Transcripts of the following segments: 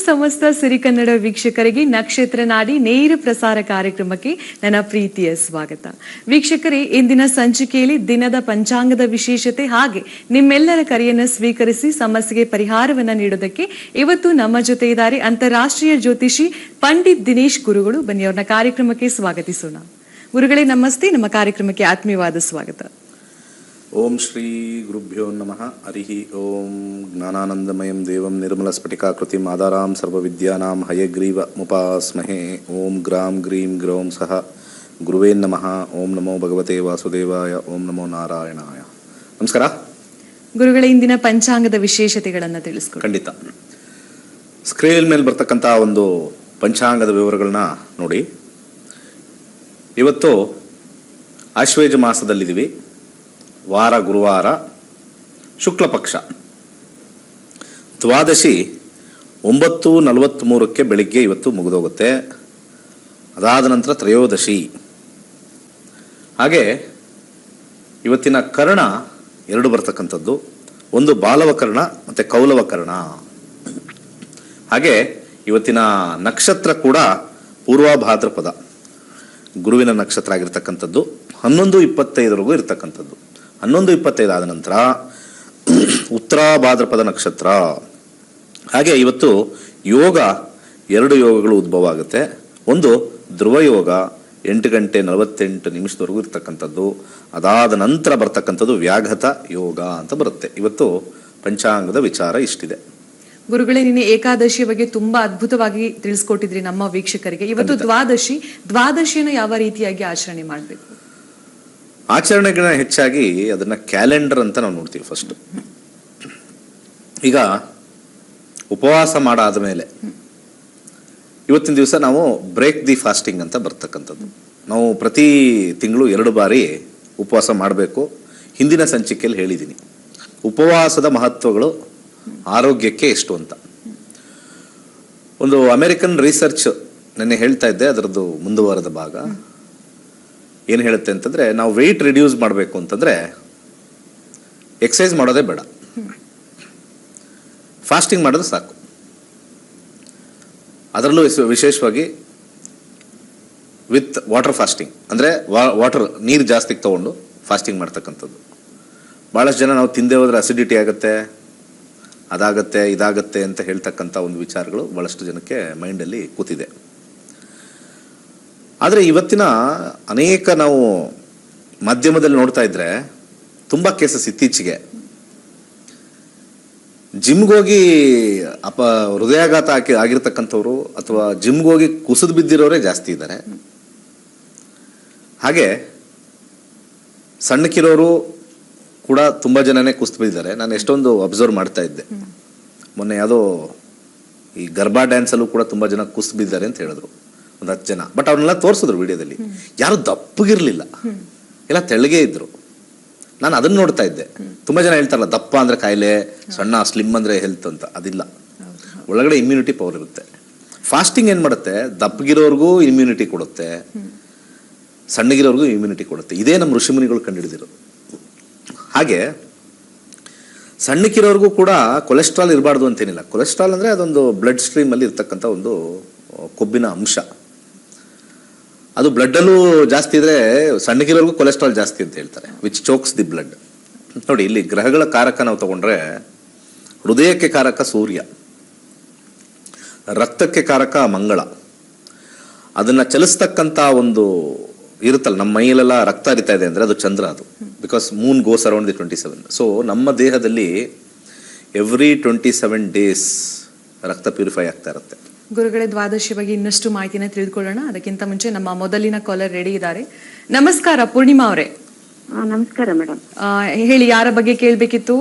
ಸಮಸ್ತ ಸಿರಿಕನ್ನಡ ವೀಕ್ಷಕರಿಗೆ ನಕ್ಷತ್ರ ನಾಡಿ ನೇರ ಪ್ರಸಾರ ಕಾರ್ಯಕ್ರಮಕ್ಕೆ ನನ್ನ ಪ್ರೀತಿಯ ಸ್ವಾಗತ. ವೀಕ್ಷಕರೇ, ಇಂದಿನ ಸಂಚಿಕೆಯಲ್ಲಿ ದಿನದ ಪಂಚಾಂಗದ ವಿಶೇಷತೆ ಹಾಗೆ ನಿಮ್ಮೆಲ್ಲರ ಕರೆಯನ್ನು ಸ್ವೀಕರಿಸಿ ಸಮಸ್ಯೆಗೆ ಪರಿಹಾರವನ್ನ ನೀಡೋದಕ್ಕೆ ಇವತ್ತು ನಮ್ಮ ಜೊತೆ ಇದ್ದಾರೆ ಅಂತಾರಾಷ್ಟ್ರೀಯ ಜ್ಯೋತಿಷಿ ಪಂಡಿತ್ ದಿನೇಶ್ ಗುರುಗಳು. ಬನ್ನಿ ಅವ್ರನ್ನ ಕಾರ್ಯಕ್ರಮಕ್ಕೆ ಸ್ವಾಗತಿಸೋಣ. ಗುರುಗಳೇ ನಮಸ್ತೆ, ನಮ್ಮ ಕಾರ್ಯಕ್ರಮಕ್ಕೆ ಆತ್ಮೀಯವಾದ ಸ್ವಾಗತ. ಓಂ ಶ್ರೀ ಗುರುಭ್ಯೋ ನಮಃ. ಹರಿ ಓಂ. ಜ್ಞಾನಾನಂದಮಯಂ ದೇವಂ ನಿರ್ಮಲ ಸ್ಫಟಿಕಾಕೃತಿಂ ಆಧಾರಾಂ ಸರ್ವವಿದ್ಯಾನಾಂ ಹಯಗ್ರೀವ ಮುಪಾಸ್ಮಹೇ. ಓಂ ಗ್ರಾಂ ಗ್ರೀಂ ಗ್ರೌಂ ಸಹ ಗುರುವೇ ನಮಃ. ಓಂ ನಮೋ ಭಗವತೆ ವಾಸುದೇವಾಯ. ಓಂ ನಮೋ ನಾರಾಯಣಾಯ. ನಮಸ್ಕಾರ ಗುರುಗಳ. ಇಂದಿನ ಪಂಚಾಂಗದ ವಿಶೇಷತೆಗಳನ್ನು ತಿಳಿಸ್ಕೊಡಿ. ಖಂಡಿತ. ಸ್ಕ್ರೀನ್ ಮೇಲೆ ಬರ್ತಕ್ಕಂಥ ಒಂದು ಪಂಚಾಂಗದ ವಿವರಗಳನ್ನ ನೋಡಿ. ಇವತ್ತು ಆಶ್ವೇಜ ಮಾಸದಲ್ಲಿದ್ದೀವಿ. ವಾರ ಗುರುವಾರ, ಶುಕ್ಲ ಪಕ್ಷ, ದ್ವಾದಶಿ 9:43 ಬೆಳಿಗ್ಗೆ ಇವತ್ತು ಮುಗಿದೋಗುತ್ತೆ. ಅದಾದ ನಂತರ ತ್ರಯೋದಶಿ. ಹಾಗೆ ಇವತ್ತಿನ ಕರ್ಣ ಎರಡು ಬರ್ತಕ್ಕಂಥದ್ದು, ಒಂದು ಬಾಲವ ಕರ್ಣ ಮತ್ತು ಕೌಲವ ಕರ್ಣ. ಹಾಗೆ ಇವತ್ತಿನ ನಕ್ಷತ್ರ ಕೂಡ ಪೂರ್ವ ಭಾದ್ರಪದ ಗುರುವಿನ ನಕ್ಷತ್ರ ಆಗಿರ್ತಕ್ಕಂಥದ್ದು. 11:25 ಇರ್ತಕ್ಕಂಥದ್ದು. 11:25 ಆದ ನಂತರ ಉತ್ತರ ಭಾದ್ರಪದ ನಕ್ಷತ್ರ. ಹಾಗೆ ಇವತ್ತು ಯೋಗ, 2 ಯೋಗಗಳು ಉದ್ಭವ ಆಗುತ್ತೆ. ಒಂದು ಧ್ರುವ ಯೋಗ 8:48 ಇರ್ತಕ್ಕಂಥದ್ದು. ಅದಾದ ನಂತರ ಬರ್ತಕ್ಕಂಥದ್ದು ವ್ಯಾಘತ ಯೋಗ ಅಂತ ಬರುತ್ತೆ. ಇವತ್ತು ಪಂಚಾಂಗದ ವಿಚಾರ ಇಷ್ಟಿದೆ. ಗುರುಗಳೇ, ನಿನ್ನೆ ಏಕಾದಶಿಯ ಬಗ್ಗೆ ತುಂಬಾ ಅದ್ಭುತವಾಗಿ ತಿಳಿಸ್ಕೊಟ್ಟಿದ್ರಿ ನಮ್ಮ ವೀಕ್ಷಕರಿಗೆ. ಇವತ್ತು ದ್ವಾದಶಿಯನ್ನು ಯಾವ ರೀತಿಯಾಗಿ ಆಚರಣೆ ಮಾಡಬೇಕು? ಆಚರಣೆಗಳ ಹೆಚ್ಚಾಗಿ ಅದನ್ನ ಕ್ಯಾಲೆಂಡರ್ ಅಂತ ನಾವು ನೋಡ್ತೀವಿ. ಫಸ್ಟ್ ಈಗ ಉಪವಾಸ ಮಾಡಾದ ಮೇಲೆ ಇವತ್ತಿನ ದಿವಸ ನಾವು ಬ್ರೇಕ್ ದಿ ಫಾಸ್ಟಿಂಗ್ ಅಂತ ಬರ್ತಕ್ಕಂಥದ್ದು. ನಾವು ಪ್ರತಿ ತಿಂಗಳು 2 ಬಾರಿ ಉಪವಾಸ ಮಾಡಬೇಕು. ಹಿಂದಿನ ಸಂಚಿಕೆಯಲ್ಲಿ ಹೇಳಿದ್ದೀನಿ ಉಪವಾಸದ ಮಹತ್ವಗಳು ಆರೋಗ್ಯಕ್ಕೆ ಎಷ್ಟು ಅಂತ. ಒಂದು ಅಮೆರಿಕನ್ ರಿಸರ್ಚ್ ನೆನ್ನೆ ಹೇಳ್ತಾ ಇದ್ದೆ, ಅದರದ್ದು ಮುಂದುವರೆದ ಭಾಗ ಏನು ಹೇಳುತ್ತೆ ಅಂತಂದರೆ, ನಾವು ವೆಯ್ಟ್ ರಿಡ್ಯೂಸ್ ಮಾಡಬೇಕು ಅಂತಂದರೆ ಎಕ್ಸಸೈಸ್ ಮಾಡೋದೇ ಬೇಡ, ಫಾಸ್ಟಿಂಗ್ ಮಾಡಿದ್ರೆ ಸಾಕು. ಅದರಲ್ಲೂ ವಿಶೇಷವಾಗಿ ವಿತ್ ವಾಟರ್ ಫಾಸ್ಟಿಂಗ್, ಅಂದರೆ ನೀರು ಜಾಸ್ತಿ ತಗೊಂಡು ಫಾಸ್ಟಿಂಗ್ ಮಾಡ್ತಕ್ಕಂಥದ್ದು. ಭಾಳಷ್ಟು ಜನ ನಾವು ತಿಂದೇ ಹೋದ್ರೆ ಅಸಿಡಿಟಿ ಆಗುತ್ತೆ, ಅದಾಗತ್ತೆ, ಇದಾಗತ್ತೆ ಅಂತ ಹೇಳ್ತಕ್ಕಂಥ ಒಂದು ವಿಚಾರಗಳು ಭಾಳಷ್ಟು ಜನಕ್ಕೆ ಮೈಂಡಲ್ಲಿ ಕೂತಿದೆ. ಆದರೆ ಇವತ್ತಿನ ಅನೇಕ ನಾವು ಮಾಧ್ಯಮದಲ್ಲಿ ನೋಡ್ತಾ ಇದ್ರೆ ತುಂಬ ಕೇಸಸ್ ಇತ್ತೀಚೆಗೆ ಜಿಮ್ಗೋಗಿ ಹೃದಯಾಘಾತ ಆಗಿರ್ತಕ್ಕಂಥವ್ರು ಅಥವಾ ಜಿಮ್ಗೋಗಿ ಕುಸಿದು ಬಿದ್ದಿರೋರೇ ಜಾಸ್ತಿ ಇದ್ದಾರೆ. ಹಾಗೆ ಸಣ್ಣಕ್ಕಿರೋರು ಕೂಡ ತುಂಬ ಜನನೇ ಕುಸಿದು ಬಿದ್ದಿದ್ದಾರೆ. ನಾನು ಎಷ್ಟೊಂದು ಅಬ್ಸರ್ವ್ ಮಾಡ್ತಾ ಇದ್ದೆ. ಮೊನ್ನೆ ಯಾವುದೋ ಈ ಗರ್ಬಾ ಡ್ಯಾನ್ಸಲ್ಲೂ ಕೂಡ ತುಂಬ ಜನ ಕುಸಿದು ಬಿದ್ದಾರೆ ಅಂತ ಹೇಳಿದ್ರು, ಒಂದು 10 ಜನ. ಬಟ್ ಅವ್ರನ್ನೆಲ್ಲ ತೋರಿಸಿದ್ರು ವಿಡಿಯೋದಲ್ಲಿ. ಯಾರು ದಪ್ಪಗಿರ್ಲಿಲ್ಲ, ಎಲ್ಲ ತೆಳ್ಳಗೆ ಇದ್ರು. ನಾನು ಅದನ್ನ ನೋಡ್ತಾ ಇದ್ದೆ. ತುಂಬಾ ಜನ ಹೇಳ್ತಾರಲ್ಲ, ದಪ್ಪ ಅಂದ್ರೆ ಕಾಯಿಲೆ, ಸಣ್ಣ ಸ್ಲಿಮ್ ಅಂದ್ರೆ ಹೆಲ್ತ್ ಅಂತ. ಅದಿಲ್ಲ, ಒಳಗಡೆ ಇಮ್ಯುನಿಟಿ ಪವರ್ ಇರುತ್ತೆ. ಫಾಸ್ಟಿಂಗ್ ಏನ್ ಮಾಡುತ್ತೆ, ದಪ್ಪಗಿರೋರ್ಗೂ ಇಮ್ಯುನಿಟಿ ಕೊಡುತ್ತೆ, ಸಣ್ಣಗಿರೋರ್ಗೂ ಇಮ್ಯುನಿಟಿ ಕೊಡುತ್ತೆ. ಇದೇ ನಮ್ಮ ಋಷಿಮುನಿಗಳು ಕಂಡುಹಿಡಿದಿರೋದು. ಹಾಗೆ ಸಣ್ಣಕ್ಕಿರೋರ್ಗೂ ಕೂಡ ಕೊಲೆಸ್ಟ್ರಾಲ್ ಇರಬಾರ್ದು ಅಂತೇನಿಲ್ಲ. ಕೊಲೆಸ್ಟ್ರಾಲ್ ಅಂದ್ರೆ ಅದೊಂದು ಬ್ಲಡ್ ಸ್ಟ್ರೀಮ್ ಅಲ್ಲಿ ಇರ್ತಕ್ಕಂಥ ಒಂದು ಕೊಬ್ಬಿನ ಅಂಶ. ಅದು ಬ್ಲಡ್ಡಲ್ಲೂ ಜಾಸ್ತಿ ಇದ್ರೆ ಸಣ್ಣಗಿರೋರ್ಗೂ ಕೊಲೆಸ್ಟ್ರಾಲ್ ಜಾಸ್ತಿ ಅಂತ ಹೇಳ್ತಾರೆ, ವಿಚ್ ಚೋಕ್ಸ್ ದಿ ಬ್ಲಡ್. ನೋಡಿ, ಇಲ್ಲಿ ಗ್ರಹಗಳ ಕಾರಕ ನಾವು ತಗೊಂಡ್ರೆ ಹೃದಯಕ್ಕೆ ಕಾರಕ ಸೂರ್ಯ, ರಕ್ತಕ್ಕೆ ಕಾರಕ ಮಂಗಳ. ಅದನ್ನ ಚಲಿಸ್ತಕ್ಕಂಥ ಒಂದು ಇರುತ್ತಲ್ಲ, ನಮ್ಮ ಮೈಯಲ್ಲೆಲ್ಲ ರಕ್ತ ಹರಿತಾ ಇದೆ ಅಂದ್ರೆ ಅದು ಚಂದ್ರ. ಅದು because Moon goes around the 27. So ನಮ್ಮ ದೇಹದಲ್ಲಿ ಎವ್ರಿ 27 ಡೇಸ್ ರಕ್ತ ಪ್ಯೂರಿಫೈ ಆಗ್ತಾ ಇರುತ್ತೆ. ಗುರುಗಳೇ, ದ್ವಾದಶಿ ಬಗ್ಗೆ ಇನ್ನಷ್ಟು ಮಾಹಿತಿನ ತಿಳಿದುಕೊಳ್ಳೋಣ. ಅದಕ್ಕಿಂತ ಮುಂಚೆ ನಮ್ಮ ಮೊದಲಿನ ಕಾಲರ್ ರೆಡಿ ಇದ್ದಾರೆ. ನಮಸ್ಕಾರ ಪೂರ್ಣಿಮಾ ಅವರೇ. ನಮಸ್ಕಾರ ಮೇಡಮ್. ಹೇಳಿ, ಯಾರ ಬಗ್ಗೆ ಕೇಳ್ಬೇಕಿತ್ತು?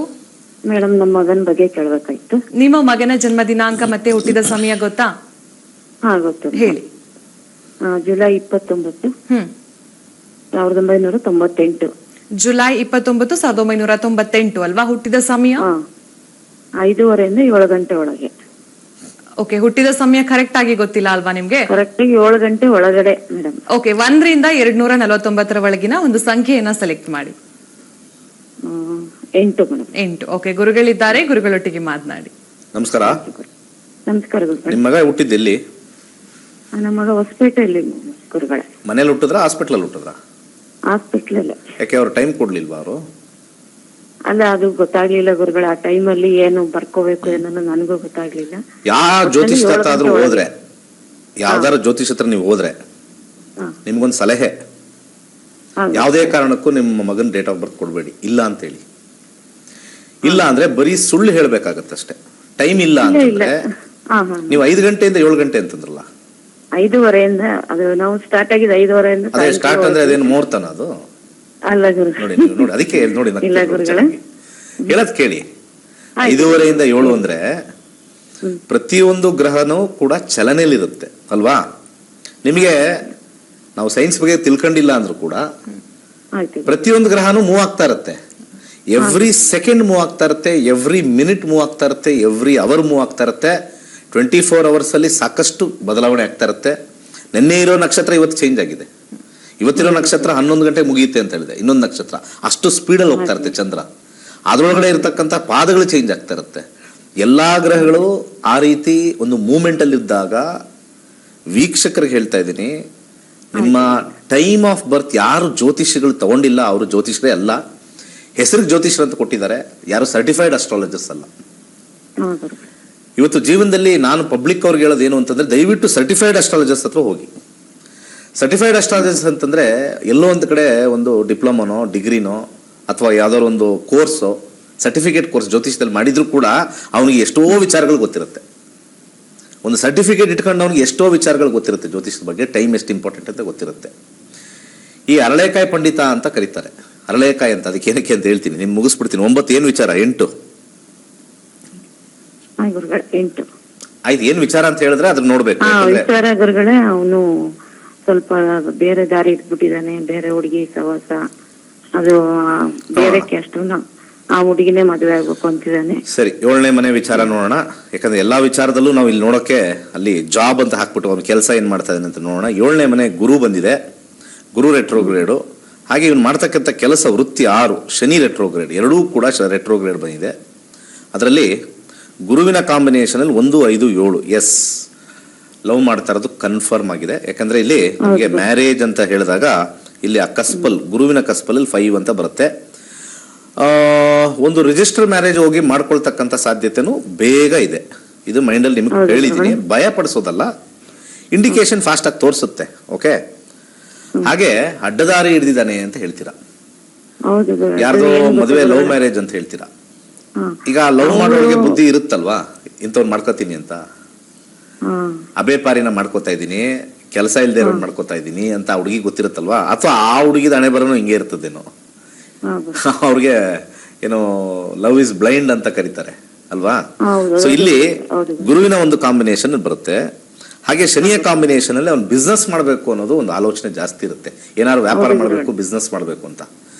ಮೇಡಮ್, ನಮ್ಮ ಮಗನ ಬಗ್ಗೆ ಕೇಳಬೇಕಾಯ್ತು. ನಿಮ್ಮ ಮಗನ ಜನ್ಮ ದಿನಾಂಕ ಮತ್ತೆ ಹುಟ್ಟಿದ ಸಮಯ ಗೊತ್ತಾ? ಹಾ, ಗೊತ್ತು. ಹೇಳಿ. ಜುಲೈ 29, 1998. ಜುಲೈ 29, 1998 ಅಲ್ವಾ? ಹುಟ್ಟಿದ ಸಮಯ 5:30 7 ಗಂಟೆ ಒಳಗೆ. ಓಕೆ, ಹುಟ್ಟಿದ ಸಮಯ ಕರೆಕ್ಟ್ ಆಗಿ ಗೊತ್ತಿಲ್ಲ ಅಲ್ವಾ ನಿಮ್ಗೆ? ಕರೆಕ್ಟ್ ಆಗಿ 7 ಗಂಟೆ ಒಳಗಡೆ ಮೇಡಮ್. ಓಕೆ, 1 ರಿಂದ 249 ಒಳಗಿನ ಒಂದು ಸಂಖ್ಯೆಯನ್ನ ಸೆಲೆಕ್ಟ್ ಮಾಡಿ. 8 ಮೇಡಮ್. 8. ಓಕೆ, ಗುರುಗಳಿದ್ದಾರೆ, ಗುರುಗಳೊಟ್ಟಿಗೆ ಮಾತನಾಡಿ. ನಮಸ್ಕಾರ. ನಮಸ್ಕಾರ ಗುರುಗಳೇ. ನಿಮ್ಮ ಮಗ ಹುಟ್ಟಿದ್ದು ಎಲ್ಲಿ? ನಮ್ಮ ಮಗ ಹೊಸಪೇಟೆಯಲ್ಲಿ ಗುರುಗಳೇ. ಮನೇಲಿ ಹುಟ್ಟಿದ್ರ ಹಾಸ್ಪಿಟ್ಲಲ್ಲಿ ಹುಟ್ಟಿದ್ರ? ಹಾಸ್ಪಿಟ್ಲಲ್ಲಿ. ಯಾಕೆ ಅವ್ರು ಟೈಮ್ ಕೊಡ್ಲಿಲ್ವಾ ಅವರು? ಅಲ್ಲ, ಅದು ಗೊತ್ತಾಗ್ಲಿಲ್ಲ ಗುರುಗಳೇ. ಆ ಟೈಮಲ್ಲಿ ಏನು ಬರ್ಕೋಬೇಕು ಏನೋ ನನಗೂ ಗೊತ್ತಾಗ್ಲಿಲ್ಲ. ಯಾವ ಜ್ಯೋತಿಷ್ ಹತ್ರ ಆದ್ರೂ ಹೋದ್ರೆ, ಯಾವ್ದಾರು ಜ್ಯೋತಿಷ್ ಹತ್ರ ನೀವು ಹೋದ್ರೆ ನಿಮ್ಗೊಂದು ಸಲಹೆ, ಯಾವುದೇ ಕಾರಣಕ್ಕೂ ನಿಮ್ಮ ಮಗನ ಡೇಟ್ ಆಫ್ ಬರ್ತ್ ಕೊಡ್ಬೇಡಿ, ಇಲ್ಲ ಅಂತ ಹೇಳಿ. ಇಲ್ಲ ಅಂದ್ರೆ ಬರೀ ಸುಳ್ಳು ಹೇಳ್ಬೇಕಾಗತ್ತಷ್ಟೇ. ಟೈಮ್ ಇಲ್ಲ ಅಂತಂದ್ರೆ ನೀವು 5 ಗಂಟೆಯಿಂದ 7 ಗಂಟೆ ಅಂತಂದ್ರಲ್ಲ, 5:30 ಅದು ನಾವು ಸ್ಟಾರ್ಟ್ ಆಗಿದ್ದು 5:30 ಅದೇ ಸ್ಟಾರ್ಟ್ ಅಂದ್ರೆ ಅದೇನು ಮುಹೂರ್ತನ ಅದು? ಅಲ್ಲ ಗುರು, ನೋಡಿ ಅದಕ್ಕೆ ನೋಡಿ ಇಲ್ಲ ಗುರುಗಳೇ, ಹೇಳದ್ ಕೇಳಿ. 5:30 7 ಅಂದ್ರೆ ಪ್ರತಿಯೊಂದು ಗ್ರಹನೂ ಕೂಡ ಚಲನೆಯಲ್ಲಿರುತ್ತೆ ಅಲ್ವಾ? ನಿಮಗೆ ನಾವು ಸೈನ್ಸ್ ಬಗ್ಗೆ ತಿಳ್ಕೊಂಡಿಲ್ಲ ಅಂದ್ರೂ ಕೂಡ ಪ್ರತಿಯೊಂದು ಗ್ರಹನೂ ಮೂವ್ ಆಗ್ತಾ ಇರುತ್ತೆ. ಎವ್ರಿ ಸೆಕೆಂಡ್ ಮೂವ್ ಆಗ್ತಾ ಇರುತ್ತೆ, ಎವ್ರಿ ಮಿನಿಟ್ ಮೂವ್ ಆಗ್ತಾ ಇರುತ್ತೆ, ಎವ್ರಿ ಅವರ್ ಮೂವ್ ಆಗ್ತಾ ಇರುತ್ತೆ. 24 hours ಅಲ್ಲಿ ಸಾಕಷ್ಟು ಬದಲಾವಣೆ ಆಗ್ತಾ ಇರುತ್ತೆ. ನಿನ್ನೆ ಇರೋ ನಕ್ಷತ್ರ ಇವತ್ತು ಚೇಂಜ್ ಆಗಿದೆ. ಇವತ್ತಿರೋ ನಕ್ಷತ್ರ 11 ಗಂಟೆಗೆ ಮುಗಿಯುತ್ತೆ ಅಂತ ಹೇಳಿದೆ. ಇನ್ನೊಂದು ನಕ್ಷತ್ರ ಅಷ್ಟು ಸ್ಪೀಡಲ್ಲಿ ಹೋಗ್ತಾ ಇರುತ್ತೆ ಚಂದ್ರ. ಅದರೊಳಗಡೆ ಇರತಕ್ಕಂಥ ಪಾದಗಳು ಚೇಂಜ್ ಆಗ್ತಾ ಇರುತ್ತೆ. ಎಲ್ಲಾ ಗ್ರಹಗಳು ಆ ರೀತಿ ಒಂದು ಮೂವ್ಮೆಂಟ್ ಅಲ್ಲಿ ಇದ್ದಾಗ ವೀಕ್ಷಕರಿಗೆ ಹೇಳ್ತಾ ಇದ್ದೀನಿ, ನಿಮ್ಮ ಟೈಮ್ ಆಫ್ ಬರ್ತ್ ಯಾರು ಜ್ಯೋತಿಷಿಗಳು ತಗೊಂಡಿಲ್ಲ ಅವರು ಜ್ಯೋತಿಷರೇ ಅಲ್ಲ. ಹೆಸರಿಗೆ ಜ್ಯೋತಿಷರು ಅಂತ ಕೊಟ್ಟಿದ್ದಾರೆ, ಯಾರು ಸರ್ಟಿಫೈಡ್ ಅಸ್ಟ್ರಾಲಜರ್ಸ್ ಅಲ್ಲ. ಇವತ್ತು ಜೀವನದಲ್ಲಿ ನಾನು ಪಬ್ಲಿಕ್ ಅವ್ರಿಗೆ ಹೇಳೋದು ಏನು ಅಂತಂದ್ರೆ, ದಯವಿಟ್ಟು ಸರ್ಟಿಫೈಡ್ ಅಸ್ಟ್ರಾಲಜರ್ಸ್ ಹತ್ರ ಹೋಗಿ. ಸರ್ಟಿಫೈಡ್ ಅಸ್ಟ್ರಾಲಜರ್ಸ್ ಅಂತಂದ್ರೆ ಎಲ್ಲೋ ಒಂದು ಕಡೆ ಒಂದು ಡಿಪ್ಲೊಮೊನೋ ಡಿಗ್ರಿನೋ ಅಥವಾ ಯಾವ್ದಾದ್ರು ಒಂದು ಕೋರ್ಸೋ ಸರ್ಟಿಫಿಕೇಟ್ ಕೋರ್ಸ್ ಜ್ಯೋತಿಷದಲ್ಲಿ ಮಾಡಿದ್ರು ಕೂಡ ಅವನಿಗೆ ಎಷ್ಟೋ ವಿಚಾರಗಳು ಗೊತ್ತಿರುತ್ತೆ. ಒಂದು ಸರ್ಟಿಫಿಕೇಟ್ ಇಟ್ಕೊಂಡು ಅವನಿಗೆ ಎಷ್ಟೋ ವಿಚಾರಗಳು ಗೊತ್ತಿರುತ್ತೆ ಜ್ಯೋತಿಷದ ಬಗ್ಗೆ, ಟೈಮ್ ಎಷ್ಟು ಇಂಪಾರ್ಟೆಂಟ್ ಅಂತ ಗೊತ್ತಿರುತ್ತೆ. ಈ ಅರಳೆಕಾಯಿ ಪಂಡಿತ ಅಂತ ಕರೀತಾರೆ. ಅರಳೆಕಾಯಿ ಅಂತ ಅದಕ್ಕೆ ಏನಕ್ಕೆ ಅಂತ ಹೇಳ್ತೀನಿ, ನಿಮ್ಗೆ ಮುಗಿಸ್ಬಿಡ್ತೀನಿ. 9 ಏನು ವಿಚಾರ? 8 ಆಯ್ತು. ಏನ್ ವಿಚಾರ ಅಂತ ಹೇಳಿದ್ರೆ ಅದನ್ನ ನೋಡ್ಬೇಕು. ವಿಚಾರ ಗುರುಗಳೇ, ಅವನು ಸ್ವಲ್ಪ ಬೇರೆ ದಾರಿ ಇಟ್ಬಿಟ್ಟಿದ್ದಾನೆ, ಬೇರೆ ಹುಡುಗಿ ಸವಾಸ, ಅದು ಬೇರೆ ಕ್ಯಾಸ್ಟ್, ಆ ಹುಡುಗಿನೇ ಮದುವೆ ಆಗ್ಬೇಕು ಅಂತಿದ್ದಾನೆ. ಸರಿ, 7ನೇ ಮನೆ ವಿಚಾರ ನೋಡೋಣ. ಯಾಕಂದ್ರೆ ಎಲ್ಲಾ ವಿಚಾರದಲ್ಲೂ ನಾವು ಇಲ್ಲಿ ನೋಡೋಕೆ ಅಲ್ಲಿ ಜಾಬ್ ಅಂತ ಹಾಕ್ಬಿಟ್ಟು ಅವ್ನ ಕೆಲಸ ಏನ್ ಮಾಡ್ತಾ ಇದ್ದಾನೆ ಅಂತ ನೋಡೋಣ. 7ನೇ ಮನೆ ಗುರು ಬಂದಿದೆ, ಗುರು ರೆಟ್ರೋಗ್ರೇಡು. ಹಾಗೆ ಇವನು ಮಾಡ್ತಕ್ಕಂಥ ಕೆಲಸ ವೃತ್ತಿ 6, ಶನಿ ರೆಟ್ರೋಗ್ರೇಡ್, ಎರಡೂ ಕೂಡ ರೆಟ್ರೋಗ್ರೇಡ್ ಬಂದಿದೆ. ಅದರಲ್ಲಿ ಗುರುವಿನ ಕಾಂಬಿನೇಷನ್ ಅಲ್ಲಿ 1, 5, 7 ಎಸ್ ಲವ್ ಮಾಡ್ತಾ ಇರೋದು ಕನ್ಫರ್ಮ್ ಆಗಿದೆ. ಯಾಕಂದ್ರೆ ಇಲ್ಲಿ ನಮಗೆ ಮ್ಯಾರೇಜ್ ಅಂತ ಹೇಳಿದಾಗ ಇಲ್ಲಿ ಆ ಕಸ್ಪಲ್, ಗುರುವಿನ ಕಸ್ಪಲ್ 5 ಅಂತ ಬರುತ್ತೆ. ಒಂದು ರಿಜಿಸ್ಟರ್ ಮ್ಯಾರೇಜ್ ಹೋಗಿ ಮಾಡ್ಕೊಳ್ತಕ್ಕಂಥ ಸಾಧ್ಯತೆನೂ ಬೇಗ ಇದೆ. ಇದು ಮೈಂಡಲ್ಲಿ ನಿಮ್ಗೆ ಹೇಳಿದ್ದೀನಿ, ಭಯ ಪಡಿಸೋದಲ್ಲ, ಇಂಡಿಕೇಶನ್ ಫಾಸ್ಟ್ ಆಗಿ ತೋರಿಸುತ್ತೆ. ಓಕೆ, ಹಾಗೆ ಅಡ್ಡದಾರಿ ಹಿಡಿದಿದ್ದಾನೆ ಅಂತ ಹೇಳ್ತೀರಾ, ಯಾರ್ದೋ ಮದುವೆ ಲವ್ ಮ್ಯಾರೇಜ್ ಅಂತ ಹೇಳ್ತೀರಾ. ಈಗ ಲವ್ ಮಾಡೋರಿಗೆ ಬುದ್ಧಿ ಇರುತ್ತಲ್ವಾ, ಇಂಥವ್ರು ಮಾಡ್ಕೋತೀನಿ ಅಂತ. ಅಬೇಪಾರಿನ ಮಾಡ್ಕೋತಾ ಇದ್ದೀನಿ, ಕೆಲಸ ಇಲ್ದೇ ಇರೋನ್ ಮಾಡ್ಕೋತಾ ಇದ್ದೀನಿ ಅಂತ ಹುಡುಗಿ ಗೊತ್ತಿರುತ್ತಲ್ವಾ, ಅಥವಾ ಆ ಹುಡುಗಿದ ಹಣೆ ಬರೋನು ಹಿಂಗೆ ಇರ್ತದೇನೋ. ಅವ್ರಿಗೆ ಏನೋ ಲವ್ ಇಸ್ ಬ್ಲೈಂಡ್ ಅಂತ ಕರೀತಾರೆ ಅಲ್ವಾ. ಸೊ ಇಲ್ಲಿ ಗುರುವಿನ ಒಂದು ಕಾಂಬಿನೇಷನ್ ಬರುತ್ತೆ. ಹಾಗೆ ಶನಿಯ ಕಾಂಬಿನೇಷನ್ ಅಲ್ಲಿ ಅವ್ನು ಬಿಸ್ನೆಸ್ ಮಾಡಬೇಕು ಅನ್ನೋದು ಒಂದು ಆಲೋಚನೆ ಜಾಸ್ತಿ ಇರುತ್ತೆ. ಏನಾದ್ರು ವ್ಯಾಪಾರ ಮಾಡಬೇಕು, ಬಿಸ್ನೆಸ್ ಮಾಡಬೇಕು ಅಂತ.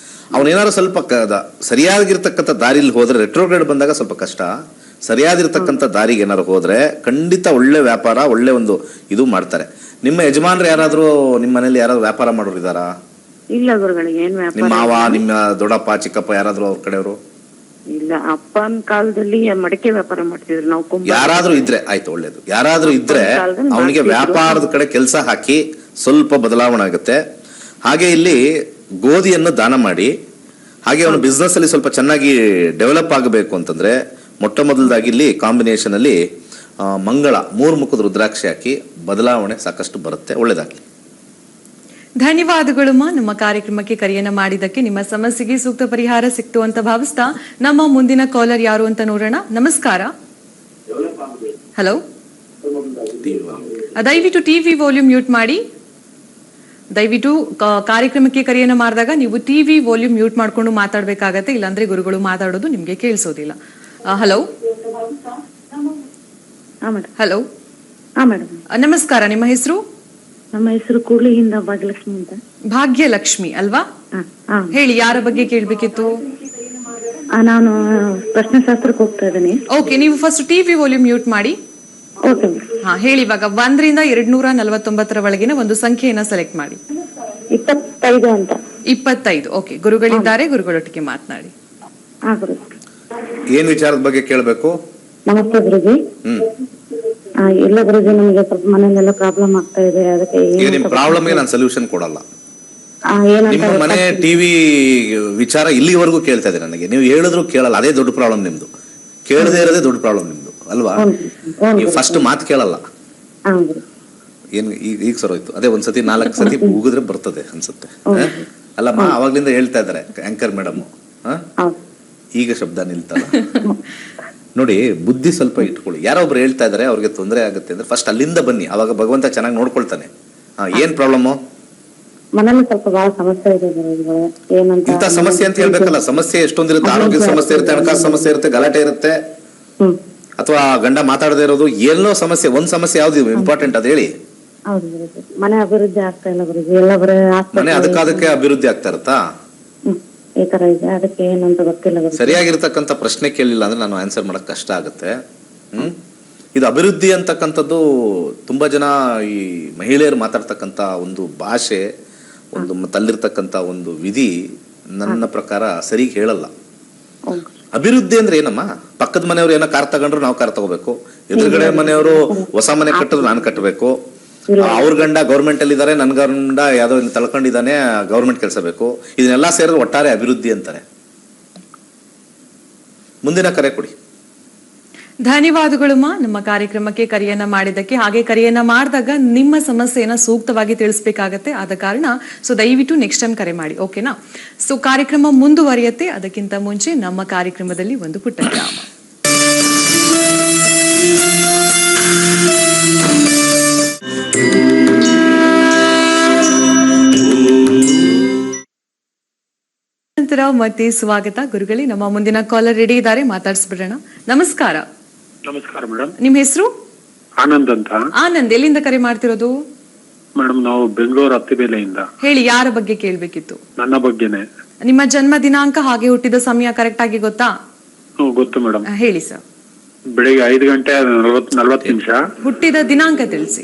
ಅವನೇನಾದ್ರು ಸ್ವಲ್ಪ ಸರಿಯಾಗಿರ್ತಕ್ಕಂಥ ದಾರಿಲಿ ಹೋದ್ರೆ, ರೆಟ್ರೋಗ್ರೇಡ್ ಬಂದಾಗ ಸ್ವಲ್ಪ ಕಷ್ಟ, ಸರಿಯಾದಿರ್ತಕ್ಕಂಥ ದಾರಿಗೆ ಏನಾದ್ರು ಹೋದ್ರೆ ಖಂಡಿತ ಒಳ್ಳೆ ವ್ಯಾಪಾರ, ಒಳ್ಳೆ ಒಂದು ಇದು ಮಾಡ್ತಾರೆ. ನಿಮ್ಮ ಯಜಮಾನ್ರು ಯಾರಾದ್ರೂ ನಿಮ್ಮ ಮನೇಲಿ ಯಾರಾದ್ರು ವ್ಯಾಪಾರ ಮಾಡೋರು ಇದಾರಾ? ಇಲ್ಲ ಗುರುಗಳಿಗೆ, ಏನ್ ವ್ಯಾಪಾರ? ನಿಮ್ಮ ಮಾವ, ನಿಮ್ಮ ದೊಡ್ಡಪ್ಪ, ಚಿಕ್ಕಪ್ಪ ಯಾರಾದ್ರೂ ಅವ್ರ ಕಡೆಯವರು? ಇಲ್ಲ, ಅಪ್ಪನ ಕಾಲದಲ್ಲಿ ಮಡಕೆ ವ್ಯಾಪಾರ ಮಾಡ್ತಿದ್ರು ನಾವು. ಯಾರಾದ್ರೂ ಇದ್ರೆ ಆಯ್ತು, ಒಳ್ಳೇದು. ಯಾರಾದ್ರೂ ಇದ್ರೆ ಅವನಿಗೆ ವ್ಯಾಪಾರದ ಕಡೆ ಕೆಲಸ ಹಾಕಿ ಸ್ವಲ್ಪ ಬದಲಾವಣೆ ಆಗುತ್ತೆ. ಹಾಗೆ ಇಲ್ಲಿ ಗೋಧಿಯನ್ನು ದಾನ ಮಾಡಿ, ಹಾಗೆ ಅವನು ಬಿಸ್ನೆಸ್ ಅಲ್ಲಿ ಸ್ವಲ್ಪ ಚೆನ್ನಾಗಿ ಡೆವಲಪ್ ಆಗಬೇಕು ಅಂತಂದ್ರೆ ಮೊಟ್ಟ ಮೊದಲದಾಗಿ ಇಲ್ಲಿ ಕಾಂಬಿನೇಷನ್ ಅಲ್ಲಿ ಮಂಗಳ 3 ಮುಖದ ರುದ್ರಾಕ್ಷಿ ಹಾಕಿ ಬದಲಾವಣೆ ಸಾಕಷ್ಟು ಬರುತ್ತೆ. ಒಳ್ಳೇದಾಗ್ಲಿ. ಧನ್ಯವಾದಗಳು ನಮ್ಮ ಕಾರ್ಯಕ್ರಮಕ್ಕೆ ಕರೆಯನ್ನ ಮಾಡಿದ್ದಕ್ಕೆ. ನಿಮ್ಮ ಸಮಸ್ಯೆಗೆ ಸೂಕ್ತ ಪರಿಹಾರ ಸಿಕ್ತು ಅಂತ ಭಾವಿಸ್ತಾ ನಮ್ಮ ಮುಂದಿನ ಕಾಲರ್ ಯಾರು ಅಂತ ನೋಡೋಣ. ನಮಸ್ಕಾರ. ಹಲೋ, ದಯವಿಟ್ಟು ಟಿವಿ ವಾಲ್ಯೂಮ್ ಮ್ಯೂಟ್ ಮಾಡಿ. ದಯವಿಟ್ಟು ಕಾರ್ಯಕ್ರಮಕ್ಕೆ ಕರೆಯನ್ನ ಮಾಡಿದಾಗ ನೀವು ಟಿವಿ ವಾಲ್ಯೂಮ್ ಮ್ಯೂಟ್ ಮಾಡ್ಕೊಂಡು ಮಾತಾಡ್ಬೇಕಾಗತ್ತೆ, ಇಲ್ಲಾಂದ್ರೆ ಗುರುಗಳು ಮಾತಾಡೋದು ನಿಮ್ಗೆ ಕೇಳಿಸೋದಿಲ್ಲ. ಹಲೋ ಹಲೋ, ನಮಸ್ಕಾರ. ನಿಮ್ಮ ಹೆಸರು? ನಮ್ಮ ಹೆಸರು ಕೂಡ್ಲಿಗಿಂದ ಭಾಗ್ಯಲಕ್ಷ್ಮಿ ಅಂತ. ಭಾಗ್ಯಲಕ್ಷ್ಮಿ ಅಲ್ವಾ? ಹೇಳಿ, ಯಾರ ಬಗ್ಗೆ ಕೇಳ್ಬೇಕಿತ್ತು? ನಾನು ಪ್ರಶ್ನೆ ಶಾಸ್ತ್ರಕ್ಕೆ ಹೋಗ್ತಾ ಇದ್ದೀನಿ. ಓಕೆ, ನೀವು ಫಸ್ಟ್ ಟಿವಿ ವಾಲ್ಯೂಮ್ ಮ್ಯೂಟ್ ಮಾಡಿ. ಹಾ, ಹೇಳಿ. ಇವಾಗ 1 ರಿಂದ 249 ಒಳಗಿನ ಒಂದು ಸಂಖ್ಯೆಯನ್ನ ಸೆಲೆಕ್ಟ್ ಮಾಡಿ. 25 ಅಂತ. 25. ಓಕೆ, ಗುರುಗಳಿದ್ದಾರೆ, ಗುರುಗಳೊಟ್ಟಿಗೆ ಮಾತನಾಡಿ. ಏನ್ ವಿಚಾರದ ಬಗ್ಗೆ ಕೇಳಬೇಕು? ನಮಸ್ತೆ ಗುರುಜಿ. ಇಲ್ಲ ಗುರುಜಿ, ನಮ್ಗೆ ಸ್ವಲ್ಪ ಮನೇಲೆಲ್ಲ ಪ್ರಾಬ್ಲಮ್ ಆಗ್ತಾ ಇದೆ, ಅದಕ್ಕೆ ಈಗ ನಿಮ್ ಪ್ರಾಬ್ಲಮ್ಗೆ ನಾನು ಸೊಲ್ಯೂಷನ್ ಕೊಡಲ್ಲ. ಏನಂತ ನಿಮ್ಮ ಮನೆ ಟಿವಿ ವಿಚಾರ ಇಲ್ಲಿವರೆಗೂ ಕೇಳ್ತಾ ಇದೆ ನನಗೆ, ನೀವು ಹೇಳಿದ್ರು ಕೇಳಲ್ಲ, ಅದೇ ದೊಡ್ಡ ಪ್ರಾಬ್ಲಮ್ ನಿಮ್ದು. ಕೇಳದೇ ಇರೋದೇ ದೊಡ್ಡ ಪ್ರಾಬ್ಲಮ್ ನಿಮ್ದು ಅಲ್ವಾ? ನೀವು ಫಸ್ಟ್ ಮಾತು ಕೇಳಲ್ಲ. ಏನ್ ಈಗ ಸರೋಯ್ತು, ಅದೇ ಒಂದ್ಸತಿ 4 ಸತಿ ಉಗಿದ್ರೆ ಬರ್ತದೆ ಅನ್ಸುತ್ತೆ. ಅಲ್ಲಮ್ಮ, ಅವಾಗ್ಲಿಂದ ಹೇಳ್ತಾ ಇದಾರೆ ಆಂಕರ್ ಮೇಡಮ್, ಈಗ ಶಬ್ದ ನಿಲ್ತಲ್ಲ. ನೋಡಿ, ಬುದ್ಧಿ ಸ್ವಲ್ಪ ಇಟ್ಕೊಳ್ಳಿ. ಯಾರೋ ಒಬ್ರು ಹೇಳ್ತಾ ಇದಾರೆ, ಅವ್ರಿಗೆ ತೊಂದರೆ ಆಗುತ್ತೆ ಅಂದ್ರೆ ಫಸ್ಟ್ ಅಲ್ಲಿಂದ ಬನ್ನಿ, ಅವಾಗ ಭಗವಂತ ಚೆನ್ನಾಗಿ ನೋಡ್ಕೊಳ್ತಾನೆ. ಏನ್ ಪ್ರಾಬ್ಲಮ್? ಮನೇಲಿ ಸ್ವಲ್ಪ ಬಹಳ ಸಮಸ್ಯೆ ಇದೆ ಏನಂತ. ಇಂಥ ಸಮಸ್ಯೆ ಅಂತ ಹೇಳ್ಬೇಕಲ್ಲ. ಸಮಸ್ಯೆ ಎಷ್ಟೊಂದಿರುತ್ತೆ. ಆರೋಗ್ಯದ ಸಮಸ್ಯೆ ಇರುತ್ತೆ, ಹಣಕಾಸು ಸಮಸ್ಯೆ ಇರುತ್ತೆ, ಗಲಾಟೆ ಇರುತ್ತೆ, ಅಥವಾ ಗಂಡ ಮಾತಾಡದೇ ಇರೋದು, ಏನೋ ಸಮಸ್ಯೆ. ಒಂದ್ ಸಮಸ್ಯೆ ಯಾವ್ದು ಇಂಪಾರ್ಟೆಂಟ್ ಅದ್ ಹೇಳಿ. ಹೌದು ಗುರುಜಿ, ಮನೆ ಅಭಿವೃದ್ಧಿ ಆಗ್ತಾ ಇಲ್ಲ ಗುರುಜಿ, ಎಲ್ಲ ಬರೀ ಮನೆ ಅದಕ್ಕೆ ಅಭಿವೃದ್ಧಿ ಆಗ್ತಾ ಇರುತ್ತಾ? ಈ ತರ ಇದೆ, ಅದಕ್ಕೆ ಏನಂತ ಗೊತ್ತಿಲ್ಲ ಗುರುಜಿ. ಸರಿಯಾಗಿರ್ತಕ್ಕಂಥ ಪ್ರಶ್ನೆ ಕೇಳಿಲ್ಲ ಅಂದ್ರೆ ನಾನು ಆನ್ಸರ್ ಮಾಡಕ್ ಕಷ್ಟ ಆಗುತ್ತೆ. ಇದು ಅಭಿವೃದ್ಧಿ ಅಂತಕ್ಕಂಥದ್ದು ತುಂಬಾ ಜನ ಈ ಮಹಿಳೆಯರು ಮಾತಾಡ್ತಕ್ಕಂಥ ಒಂದು ಭಾಷೆ, ಒಂದು ತಲ್ಲಿರ್ತಕ್ಕಂಥ ಒಂದು ವಿಧಿ ನನ್ನ ಪ್ರಕಾರ ಸರಿ ಹೇಳಲ್ಲ. ಅಭಿವೃದ್ಧಿ ಅಂದ್ರೆ ಏನಮ್ಮ? ಪಕ್ಕದ ಮನೆಯವರು ಏನೋ ಕಾರ್ ತಗೊಂಡ್ರು ನಾವು ಕಾರ್ ತಗೋಬೇಕು, ಎದುರುಗಡೆ ಮನೆಯವರು ಹೊಸ ಮನೆ ಕಟ್ಟಿದ್ರು ನಾನು ಕಟ್ಟಬೇಕು, ಅವ್ರ ಗಂಡ ಗೌರ್ಮೆಂಟ್ ಅಲ್ಲಿ ಇದಾರೆ, ನನ್ ಗಂಡ ಯಾವ್ದೋ ಇಲ್ಲಿ ತಳ್ಕೊಂಡಿದ್ದಾನೆ, ಗೌರ್ಮೆಂಟ್ ಕೆಲಸ ಬೇಕು. ಇದನ್ನೆಲ್ಲ ಸೇರಿದ್ರೆ ಒಟ್ಟಾರೆ ಅಭಿವೃದ್ಧಿ ಅಂತಾರೆ. ಮುಂದಿನ ಕರೆ ಕೊಡಿ. ಧನ್ಯವಾದಗಳು ನಮ್ಮ ಕಾರ್ಯಕ್ರಮಕ್ಕೆ ಕರೆಯನ್ನ ಮಾಡಿದ್ದಕ್ಕೆ. ಹಾಗೆ ಕರೆಯನ್ನ ಮಾಡಿದಾಗ ನಿಮ್ಮ ಸಮಸ್ಯೆಯನ್ನ ಸೂಕ್ತವಾಗಿ ತಿಳಿಸ್ಬೇಕಾಗತ್ತೆ, ಆದ ಕಾರಣ ದಯವಿಟ್ಟು ನೆಕ್ಸ್ಟ್ ಟೈಮ್ ಕರೆ ಮಾಡಿ, ಓಕೆನಾ? ಕಾರ್ಯಕ್ರಮ ಮುಂದುವರಿಯುತ್ತೆ. ಅದಕ್ಕಿಂತ ಮುಂಚೆ ನಮ್ಮ ಕಾರ್ಯಕ್ರಮದಲ್ಲಿ ಒಂದು ಪುಟ್ಟ ವಿರಾಮ. ನಂತರ ಮತ್ತೆ ಸ್ವಾಗತ ಗುರುಗಳೇ. ನಮ್ಮ ಮುಂದಿನ ಕಾಲರ್ ರೆಡಿ ಇದ್ದಾರೆ, ಮಾತಾಡಿಸ್ಬಿಡೋಣ. ನಮಸ್ಕಾರ. ನಮಸ್ಕಾರ ಮೇಡಮ್. ನಿಮ್ ಹೆಸರು? ಆನಂದ್ ಅಂತ. ಆನಂದ್, ಎಲ್ಲಿಂದ ಕರೆ ಮಾಡ್ತಿರೋದು? ಮೇಡಮ್, ನಾವು ಬೆಂಗಳೂರು ಹತ್ತಿಬೇಲೆಯಿಂದ. ಹೇಳಿ, ಯಾರ ಬಗ್ಗೆ ಕೇಳ್ಬೇಕಿತ್ತು? ನನ್ನ ಬಗ್ಗೆನೆ. ನಿಮ್ಮ ಜನ್ಮ ದಿನಾಂಕ ಹಾಗೆ ಹುಟ್ಟಿದ ಸಮಯ ಕರೆಕ್ಟ್ ಆಗಿ ಗೊತ್ತಾ? ಗೊತ್ತು ಮೇಡಮ್. ಹೇಳಿ ಸರ್. ಬೆಳಿಗ್ಗೆ 5 ಗಂಟೆ 40 ನಿಮಿಷ. ಹುಟ್ಟಿದ ದಿನಾಂಕ ತಿಳಿಸಿ.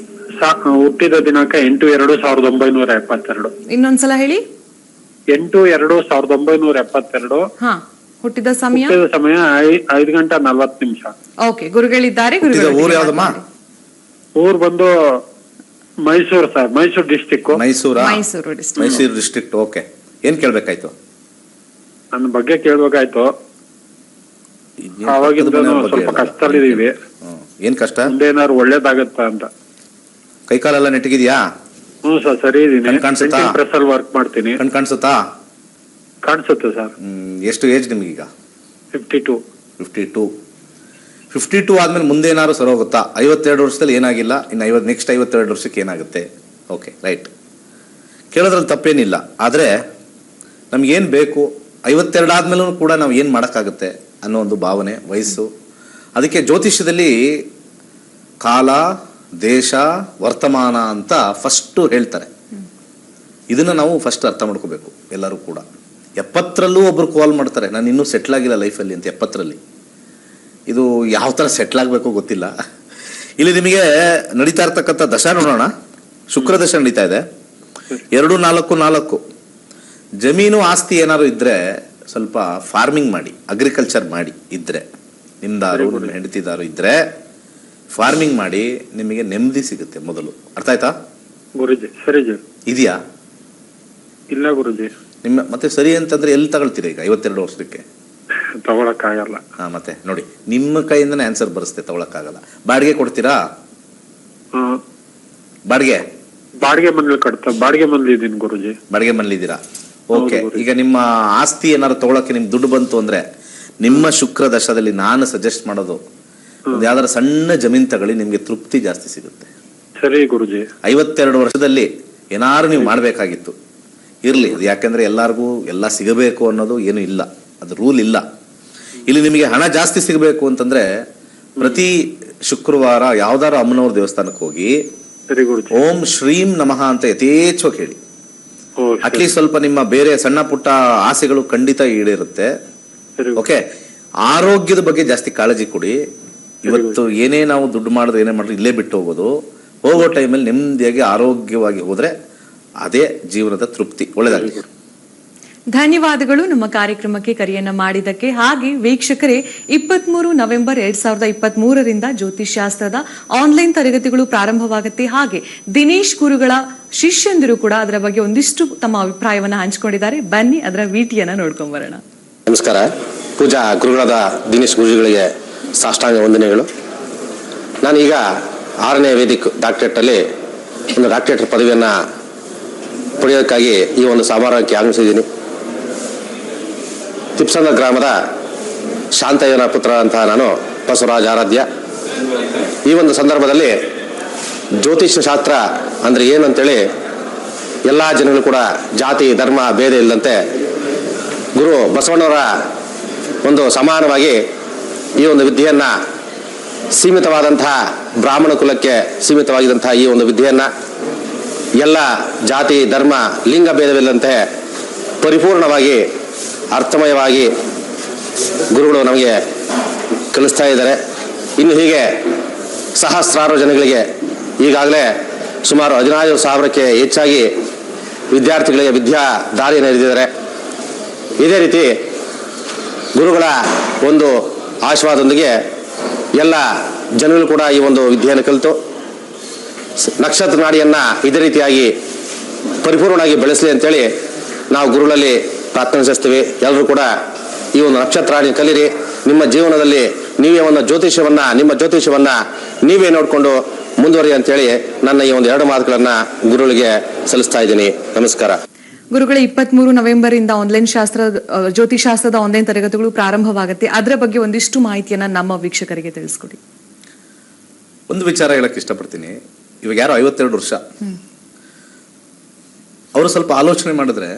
ಹುಟ್ಟಿದ ದಿನಾಂಕ 8/2/1972. ಇನ್ನೊಂದ್ಸಲ ಹೇಳಿ. 8/2/1972. ಹಾ. ಹುಟ್ಟಿದ ಸಮಯ? 5 ಗಂಟೆ 40 ನಿಮಿಷ. ಓಕೆ, ಗುರುಗಳಿದ್ದಾರೆ. ಊರ್ ಬಂದು Mysuru sir, Mysuru district. Mysuru district. Okay, ಏನ್ ಕೇಳ್ಬೇಕಾಯ್ತು? ನನ್ನ ಬಗ್ಗೆ ಕೇಳ್ಬೇಕಾಯ್ತು. ಅವಾಗಿಂದ ಸ್ವಲ್ಪ ಕಷ್ಟದಲ್ಲಿದೀವಿ. ಏನ್ ಕಷ್ಟ? ಮುಂದೆ ಏನಾದ್ರು ಒಳ್ಳೇದಾಗತ್ತ ಅಂತ. ಕೈಕಾಲೆಲ್ಲ ನೆಟ್ಟಿಗಿದ್ಯಾ? ಹ್ಞೂ ಸರ್, ಸರಿ ಇದೀನಿ. ಪ್ರೆಸ್ ಅಲ್ಲಿ ವರ್ಕ್ ಮಾಡ್ತೀನಿ. ಕಾಣಿಸುತ್ತಾ? ಕಾಣಿಸುತ್ತೆ ಸರ್. ಎಷ್ಟು ಏಜ್ ನಿಮ್ಗೀಗ? 52. 52 ಆದ್ಮೇಲೆ ಮುಂದೆ ಏನಾದ್ರು ಸರೋಗುತ್ತಾ? 52 ವರ್ಷದಲ್ಲಿ ಏನಾಗಿಲ್ಲ, ಇನ್ನು ನೆಕ್ಸ್ಟ್ 52 ವರ್ಷಕ್ಕೆ ಏನಾಗುತ್ತೆ? Okay, right. ಕೇಳೋದ್ರಲ್ಲಿ ತಪ್ಪೇನಿಲ್ಲ. ಆದರೆ ನಮ್ಗೇನು ಬೇಕು, 52 ಆದ್ಮೇಲೂ ಕೂಡ ನಾವು ಏನು ಮಾಡೋಕ್ಕಾಗುತ್ತೆ ಅನ್ನೋ ಒಂದು ಭಾವನೆ, ವಯಸ್ಸು. ಅದಕ್ಕೆ ಜ್ಯೋತಿಷ್ಯದಲ್ಲಿ ಕಾಲ, ದೇಶ, ವರ್ತಮಾನ ಅಂತ ಫಸ್ಟು ಹೇಳ್ತಾರೆ. ಇದನ್ನು ನಾವು ಫಸ್ಟ್ ಅರ್ಥ ಮಾಡ್ಕೋಬೇಕು ಎಲ್ಲರೂ ಕೂಡ. 70ರಲ್ಲೂ ಒಬ್ರು ಕಾಲ್ ಮಾಡ್ತಾರೆ, ನಾನು ಇನ್ನೂ ಸೆಟ್ಲ್ ಆಗಿಲ್ಲ ಲೈಫಲ್ಲಿ ಅಂತ. 70ರಲ್ಲಿ ಇದು ಯಾವ ಥರ ಸೆಟ್ಲ್ ಆಗಬೇಕು ಗೊತ್ತಿಲ್ಲ. ಇಲ್ಲಿ ನಿಮಗೆ ನಡೀತಾ ಇರ್ತಕ್ಕಂಥ ದಶ ನೋಡೋಣ. ಶುಕ್ರ ದಶ ನಡೀತಾ ಇದೆ. 2-4-4. ಜಮೀನು ಆಸ್ತಿ ಏನಾದ್ರು ಇದ್ರೆ ಸ್ವಲ್ಪ ಫಾರ್ಮಿಂಗ್ ಮಾಡಿ, ಅಗ್ರಿಕಲ್ಚರ್ ಮಾಡಿ ಇದ್ರೆ, ನಿಮ್ದಾರು ನಿಮ್ಮ ಹೆಂಡತಿದಾರು ಇದ್ರೆ ಫಾರ್ಮಿಂಗ್ ಮಾಡಿ, ನಿಮಗೆ ನೆಮ್ಮದಿ ಸಿಗುತ್ತೆ ಮೊದಲು. ಅರ್ಥ ಆಯ್ತಾ ಗುರುಜಿ? ಸರಿ ಇದೆಯಾ? ಇಲ್ಲ ಗುರುಜಿ. ನಿಮ್ಮ ಮತ್ತೆ ಸರಿ ಅಂತಂದ್ರೆ ಎಲ್ಲಿ ತಗೊಳ್ತೀರಾ ಈಗ 52 ವರ್ಷಕ್ಕೆ? ತಗೊಳಕ್ಕಾಗಲ್ಲ. ಹಾ, ಮತ್ತೆ ನೋಡಿ, ನಿಮ್ಮ ಕೈಯಿಂದನೇ ಆನ್ಸರ್ ಬರುತ್ತೆ. ತಗೊಳಕ್ಕಾಗಲ್ಲ. ಬಾಡಿಗೆ ಕೊಡ್ತೀರಾ? ಬಾಡಿಗೆ ಮನೇಲಿ ಬಾಡಿಗೆ ಮನೇಲಿ ಇದೀನಿ ಗುರುಜಿ. ಬಾಡಿಗೆ ಮನೇಲಿ ಇದ್ದೀರಾ? ಓಕೆ. ಈಗ ನಿಮ್ಮ ಆಸ್ತಿ ಏನಾದ್ರು ತಗೊಳಕ್ಕೆ ನಿಮ್ಗೆ ದುಡ್ಡು ಬಂತು ಅಂದ್ರೆ, ನಿಮ್ಮ ಶುಕ್ರ ದಶದಲ್ಲಿ ನಾನು ಸಜೆಸ್ಟ್ ಮಾಡೋದು, ಒಂದು ಯಾವ್ದಾರ ಸಣ್ಣ ಜಮೀನ್ ತಗೊಳ್ಳಿ, ನಿಮ್ಗೆ ತೃಪ್ತಿ ಜಾಸ್ತಿ ಸಿಗುತ್ತೆ. ಸರಿ ಗುರುಜಿ. 52 ವರ್ಷದಲ್ಲಿ ಏನಾರು ನೀವು ಮಾಡ್ಬೇಕಾಗಿತ್ತು ಇರ್ಲಿ. ಅದು ಯಾಕೆಂದ್ರೆ ಎಲ್ಲಾರ್ಗೂ ಎಲ್ಲ ಸಿಗಬೇಕು ಅನ್ನೋದು ಏನು ಇಲ್ಲ, ಅದು ರೂಲ್ ಇಲ್ಲ. ಇಲ್ಲಿ ನಿಮಗೆ ಹಣ ಜಾಸ್ತಿ ಸಿಗಬೇಕು ಅಂತಂದ್ರೆ ಪ್ರತಿ ಶುಕ್ರವಾರ ಯಾವ್ದಾರ ಅಮ್ಮನವ್ರ ದೇವಸ್ಥಾನಕ್ಕೆ ಹೋಗಿ ಓಂ ಶ್ರೀಂ ನಮಃ ಅಂತ ಯಥೇಚ್ಛವಾಗಿ ಹೇಳಿ. ಅಟ್ಲೀಸ್ಟ್ ಸ್ವಲ್ಪ ನಿಮ್ಮ ಬೇರೆ ಸಣ್ಣ ಪುಟ್ಟ ಆಸೆಗಳು ಖಂಡಿತ ಈಡೇರುತ್ತೆ. ಓಕೆ. ಆರೋಗ್ಯದ ಬಗ್ಗೆ ಜಾಸ್ತಿ ಕಾಳಜಿ ಕೊಡಿ. ಇವತ್ತು ಏನೇ ನಾವು ದುಡ್ಡು ಮಾಡಿದ್ರೆ ಏನೇ ಮಾಡಿದ್ರೆ ಇಲ್ಲೇ ಬಿಟ್ಟು ಹೋಗೋದು. ಹೋಗೋ ಟೈಮಲ್ಲಿ ನೆಮ್ಮದಿಯಾಗಿ ಆರೋಗ್ಯವಾಗಿ ಹೋದ್ರೆ ಅದೇ ಜೀವನದ ತೃಪ್ತಿ. ಒಳ್ಳೇದಾಗಲಿ. ಧನ್ಯವಾದಗಳು ನಮ್ಮ ಕಾರ್ಯಕ್ರಮಕ್ಕೆ ಕರೆಯನ್ನ ಮಾಡಿದ್ದಕ್ಕೆ. ಹಾಗೆ ವೀಕ್ಷಕರೇ, 23 ನವೆಂಬರ್ 2023ರಿಂದ ಜ್ಯೋತಿಷ್ಯಾಸ್ತ್ರದ ಆನ್ಲೈನ್ ತರಗತಿಗಳು ಪ್ರಾರಂಭವಾಗುತ್ತೆ. ಹಾಗೆ ದಿನೇಶ್ ಗುರುಗಳ ಶಿಷ್ಯಂದಿರು ಕೂಡ ಅದರ ಬಗ್ಗೆ ಒಂದಿಷ್ಟು ತಮ್ಮ ಅಭಿಪ್ರಾಯವನ್ನ ಹಂಚಿಕೊಂಡಿದ್ದಾರೆ. ಬನ್ನಿ ಅದರ ವಿಟಿಯನ್ನ ನೋಡ್ಕೊಂಡ್ ಬರೋಣ. ನಮಸ್ಕಾರ. ಪೂಜಾ ಗುರುಗಳಾದ ದಿನೇಶ್ ಗುರುಗಳಿಗೆ ಸಾಷ್ಟಾಂಗ ವಂದನೆಗಳು. ನಾನೀಗ 6ನೇ ವೇದಿಕ್ ಡಾಕ್ಟರೇಟಲ್ಲಿ ಒಂದು ಡಾಕ್ಟರೇಟ್ ಪದವಿಯನ್ನು ಪಡೆಯೋದಕ್ಕಾಗಿ ಈ ಒಂದು ಸಮಾರಂಭಕ್ಕೆ ಆಗಮಿಸಿದ್ದೀನಿ. ತಿಪ್ಸಂದ ಗ್ರಾಮದ ಶಾಂತಯ್ಯನ ಪುತ್ರ ಅಂತ ನಾನು ಬಸವರಾಜ ಆರಾಧ್ಯ. ಈ ಒಂದು ಸಂದರ್ಭದಲ್ಲಿ ಜ್ಯೋತಿಷ್ಯ ಶಾಸ್ತ್ರ ಅಂದರೆ ಏನಂತೇಳಿ ಎಲ್ಲ ಜನಗಳು ಕೂಡ ಜಾತಿ ಧರ್ಮ ಭೇದ ಇಲ್ಲದಂತೆ ಗುರು ಬಸವಣ್ಣವರ ಒಂದು ಸಮಾನವಾಗಿ ಈ ಒಂದು ವಿದ್ಯೆಯನ್ನು ಸೀಮಿತವಾದಂತಹ ಬ್ರಾಹ್ಮಣ ಕುಲಕ್ಕೆ ಸೀಮಿತವಾಗಿದ್ದಂತಹ ಈ ಒಂದು ವಿದ್ಯೆಯನ್ನು ಎಲ್ಲ ಜಾತಿ ಧರ್ಮ ಲಿಂಗ ಭೇದವಿಲ್ಲದಂತೆ ಪರಿಪೂರ್ಣವಾಗಿ ಅರ್ಥಮಯವಾಗಿ ಗುರುಗಳು ನಮಗೆ ಕಲಿಸ್ತಾ ಇದ್ದಾರೆ. ಇನ್ನು ಹೀಗೆ ಸಹಸ್ರಾರು ಜನಗಳಿಗೆ ಈಗಾಗಲೇ ಸುಮಾರು 15,000ಕ್ಕೆ ಹೆಚ್ಚಾಗಿ ವಿದ್ಯಾರ್ಥಿಗಳಿಗೆ ವಿದ್ಯಾ ದಾರಿಯನ್ನು ಎರೆದಿದ್ದಾರೆ. ಇದೇ ರೀತಿ ಗುರುಗಳ ಒಂದು ಆಶೀರ್ವಾದದೊಂದಿಗೆ ಎಲ್ಲ ಜನಗಳು ಕೂಡ ಈ ಒಂದು ವಿದ್ಯೆಯನ್ನು ಕಲಿತು ನಕ್ಷತ್ರ ನಾಡಿಯನ್ನು ಇದೇ ರೀತಿಯಾಗಿ ಪರಿಪೂರ್ಣವಾಗಿ ಬೆಳೆಸಲಿ ಅಂತೇಳಿ ನಾವು ಗುರುಗಳಲ್ಲಿ ಪ್ರಾರ್ಥನಿಸ್ತೀವಿ. ಎಲ್ಲರೂ ಕೂಡ ಈ ಒಂದು ನಕ್ಷತ್ರ ನಾಡಿ ಕಲೀರಿ. ನಿಮ್ಮ ಜೀವನದಲ್ಲಿ ನೀವೇ ಒಂದು ನಿಮ್ಮ ಜ್ಯೋತಿಷ್ಯವನ್ನು ನೀವೇ ನೋಡಿಕೊಂಡು ಮುಂದುವರಿ ಅಂತೇಳಿ ನನ್ನ ಈ ಒಂದು 2 ಮಾತುಗಳನ್ನು ಗುರುಗಳಿಗೆ ಸಲ್ಲಿಸ್ತಾ ಇದ್ದೀನಿ. ನಮಸ್ಕಾರ. ಗುರುಗಳ 23 ನವೆಂಬರ್ ಇಂದ ಆನ್ಲೈನ್ ಜ್ಯೋತಿಷಾಸ್ತ್ರದ ಆನ್ಲೈನ್ ತರಗತಿಗಳು ಪ್ರಾರಂಭವಾಗುತ್ತೆ. ಅದರ ಬಗ್ಗೆ ಒಂದಿಷ್ಟು ಮಾಹಿತಿಯನ್ನ ನಮ್ಮ ವೀಕ್ಷಕರಿಗೆ ತಿಳಿಸ್ಕೊಡಿ. ಒಂದು ವಿಚಾರ ಹೇಳಕ್ ಇಷ್ಟಪಡ್ತೀನಿ. ಇವಾಗ ಯಾರು 52 ವರ್ಷ ಅವರು ಸ್ವಲ್ಪ ಆಲೋಚನೆ ಮಾಡಿದ್ರೆ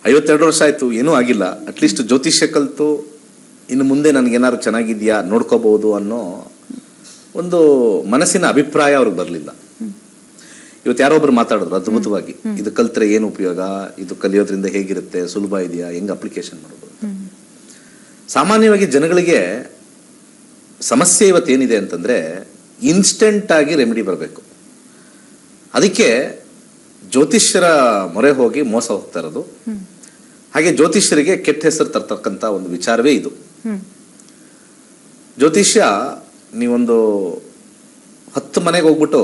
52 ವರ್ಷ ಆಯ್ತು, ಏನೂ ಆಗಿಲ್ಲ, ಅಟ್ಲೀಸ್ಟ್ ಜ್ಯೋತಿಷ್ಯ ಕಲಿತು ಇನ್ನು ಮುಂದೆ ನನಗೇನಾದ್ರು ಚೆನ್ನಾಗಿದ್ಯಾ ನೋಡ್ಕೋಬಹುದು ಅನ್ನೋ ಒಂದು ಮನಸ್ಸಿನ ಅಭಿಪ್ರಾಯ ಅವ್ರಿಗೆ ಬರಲಿಲ್ಲ. ಇವತ್ತು ಯಾರೊಬ್ರು ಮಾತಾಡಿದ್ರು ಅದ್ಭುತವಾಗಿ, ಇದು ಕಲ್ತ್ರೆ ಏನು ಉಪಯೋಗ, ಇದು ಕಲಿಯೋದ್ರಿಂದ ಹೇಗಿರುತ್ತೆ, ಸುಲಭ ಇದೆಯಾ, ಹೆಂಗ್ ಅಪ್ಲಿಕೇಶನ್ ಮಾಡೋದು. ಸಾಮಾನ್ಯವಾಗಿ ಜನಗಳಿಗೆ ಸಮಸ್ಯೆ ಇವತ್ತೇನಿದೆ ಅಂತಂದ್ರೆ ಇನ್ಸ್ಟೆಂಟ್ ಆಗಿ ರೆಮಿಡಿ ಬರಬೇಕು. ಅದಕ್ಕೆ ಜ್ಯೋತಿಷ್ಯರ ಮೊರೆ ಹೋಗಿ ಮೋಸ ಹೋಗ್ತಾ ಇರೋದು. ಹಾಗೆ ಜ್ಯೋತಿಷ್ಯರಿಗೆ ಕೆಟ್ಟ ಹೆಸರು ತರ್ತಕ್ಕಂಥ ಒಂದು ವಿಚಾರವೇ ಇದು. ಜ್ಯೋತಿಷ್ಯ ನೀವೊಂದು 10 ಮನೆಗೆ ಹೋಗ್ಬಿಟ್ಟು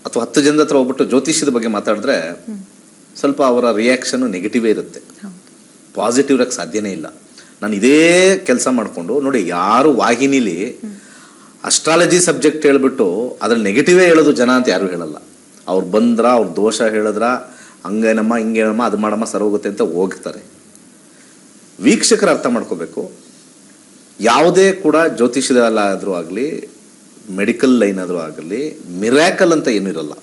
ಅಥವಾ 10 ಜನದ ಹತ್ರ ಹೋಗ್ಬಿಟ್ಟು ಜ್ಯೋತಿಷ್ಯದ ಬಗ್ಗೆ ಮಾತಾಡಿದ್ರೆ ಸ್ವಲ್ಪ ಅವರ ರಿಯಾಕ್ಷನ್ ನೆಗೆಟಿವೇ ಇರುತ್ತೆ, ಪಾಸಿಟಿವ್ ಇರಕ್ಕೆ ಸಾಧ್ಯನೇ ಇಲ್ಲ. ನಾನು ಇದೇ ಕೆಲಸ ಮಾಡಿಕೊಂಡು ನೋಡಿ, ಯಾರು ವಾಹಿನಿಲಿ ಅಸ್ಟ್ರಾಲಜಿ ಸಬ್ಜೆಕ್ಟ್ ಹೇಳ್ಬಿಟ್ಟು ಅದ್ರಲ್ಲಿ ನೆಗೆಟಿವೇ ಹೇಳೋದು ಜನ ಅಂತ ಯಾರು ಹೇಳಲ್ಲ. ಅವ್ರು ಬಂದ್ರ, ಅವ್ರ ದೋಷ ಹೇಳಿದ್ರ, ಹಂಗೇನಮ್ಮ ಹಿಂಗೇನಮ್ಮ ಅದು ಮಾಡಮ್ಮ ಸರೋಗುತ್ತೆ ಅಂತ ಹೋಗ್ತಾರೆ. ವೀಕ್ಷಕರು ಅರ್ಥ ಮಾಡ್ಕೋಬೇಕು, ಯಾವುದೇ ಕೂಡ ಜ್ಯೋತಿಷ್ಯದಲ್ಲಾದ್ರೂ ಆಗಲಿ, ಮೆಡಿಕಲ್ ಲೈನ್ ಆದ್ರೂ ಆಗಲಿ, ಮಿರಾಕಲ್ ಅಂತ ಏನೂ ಇರಲ್ಲ.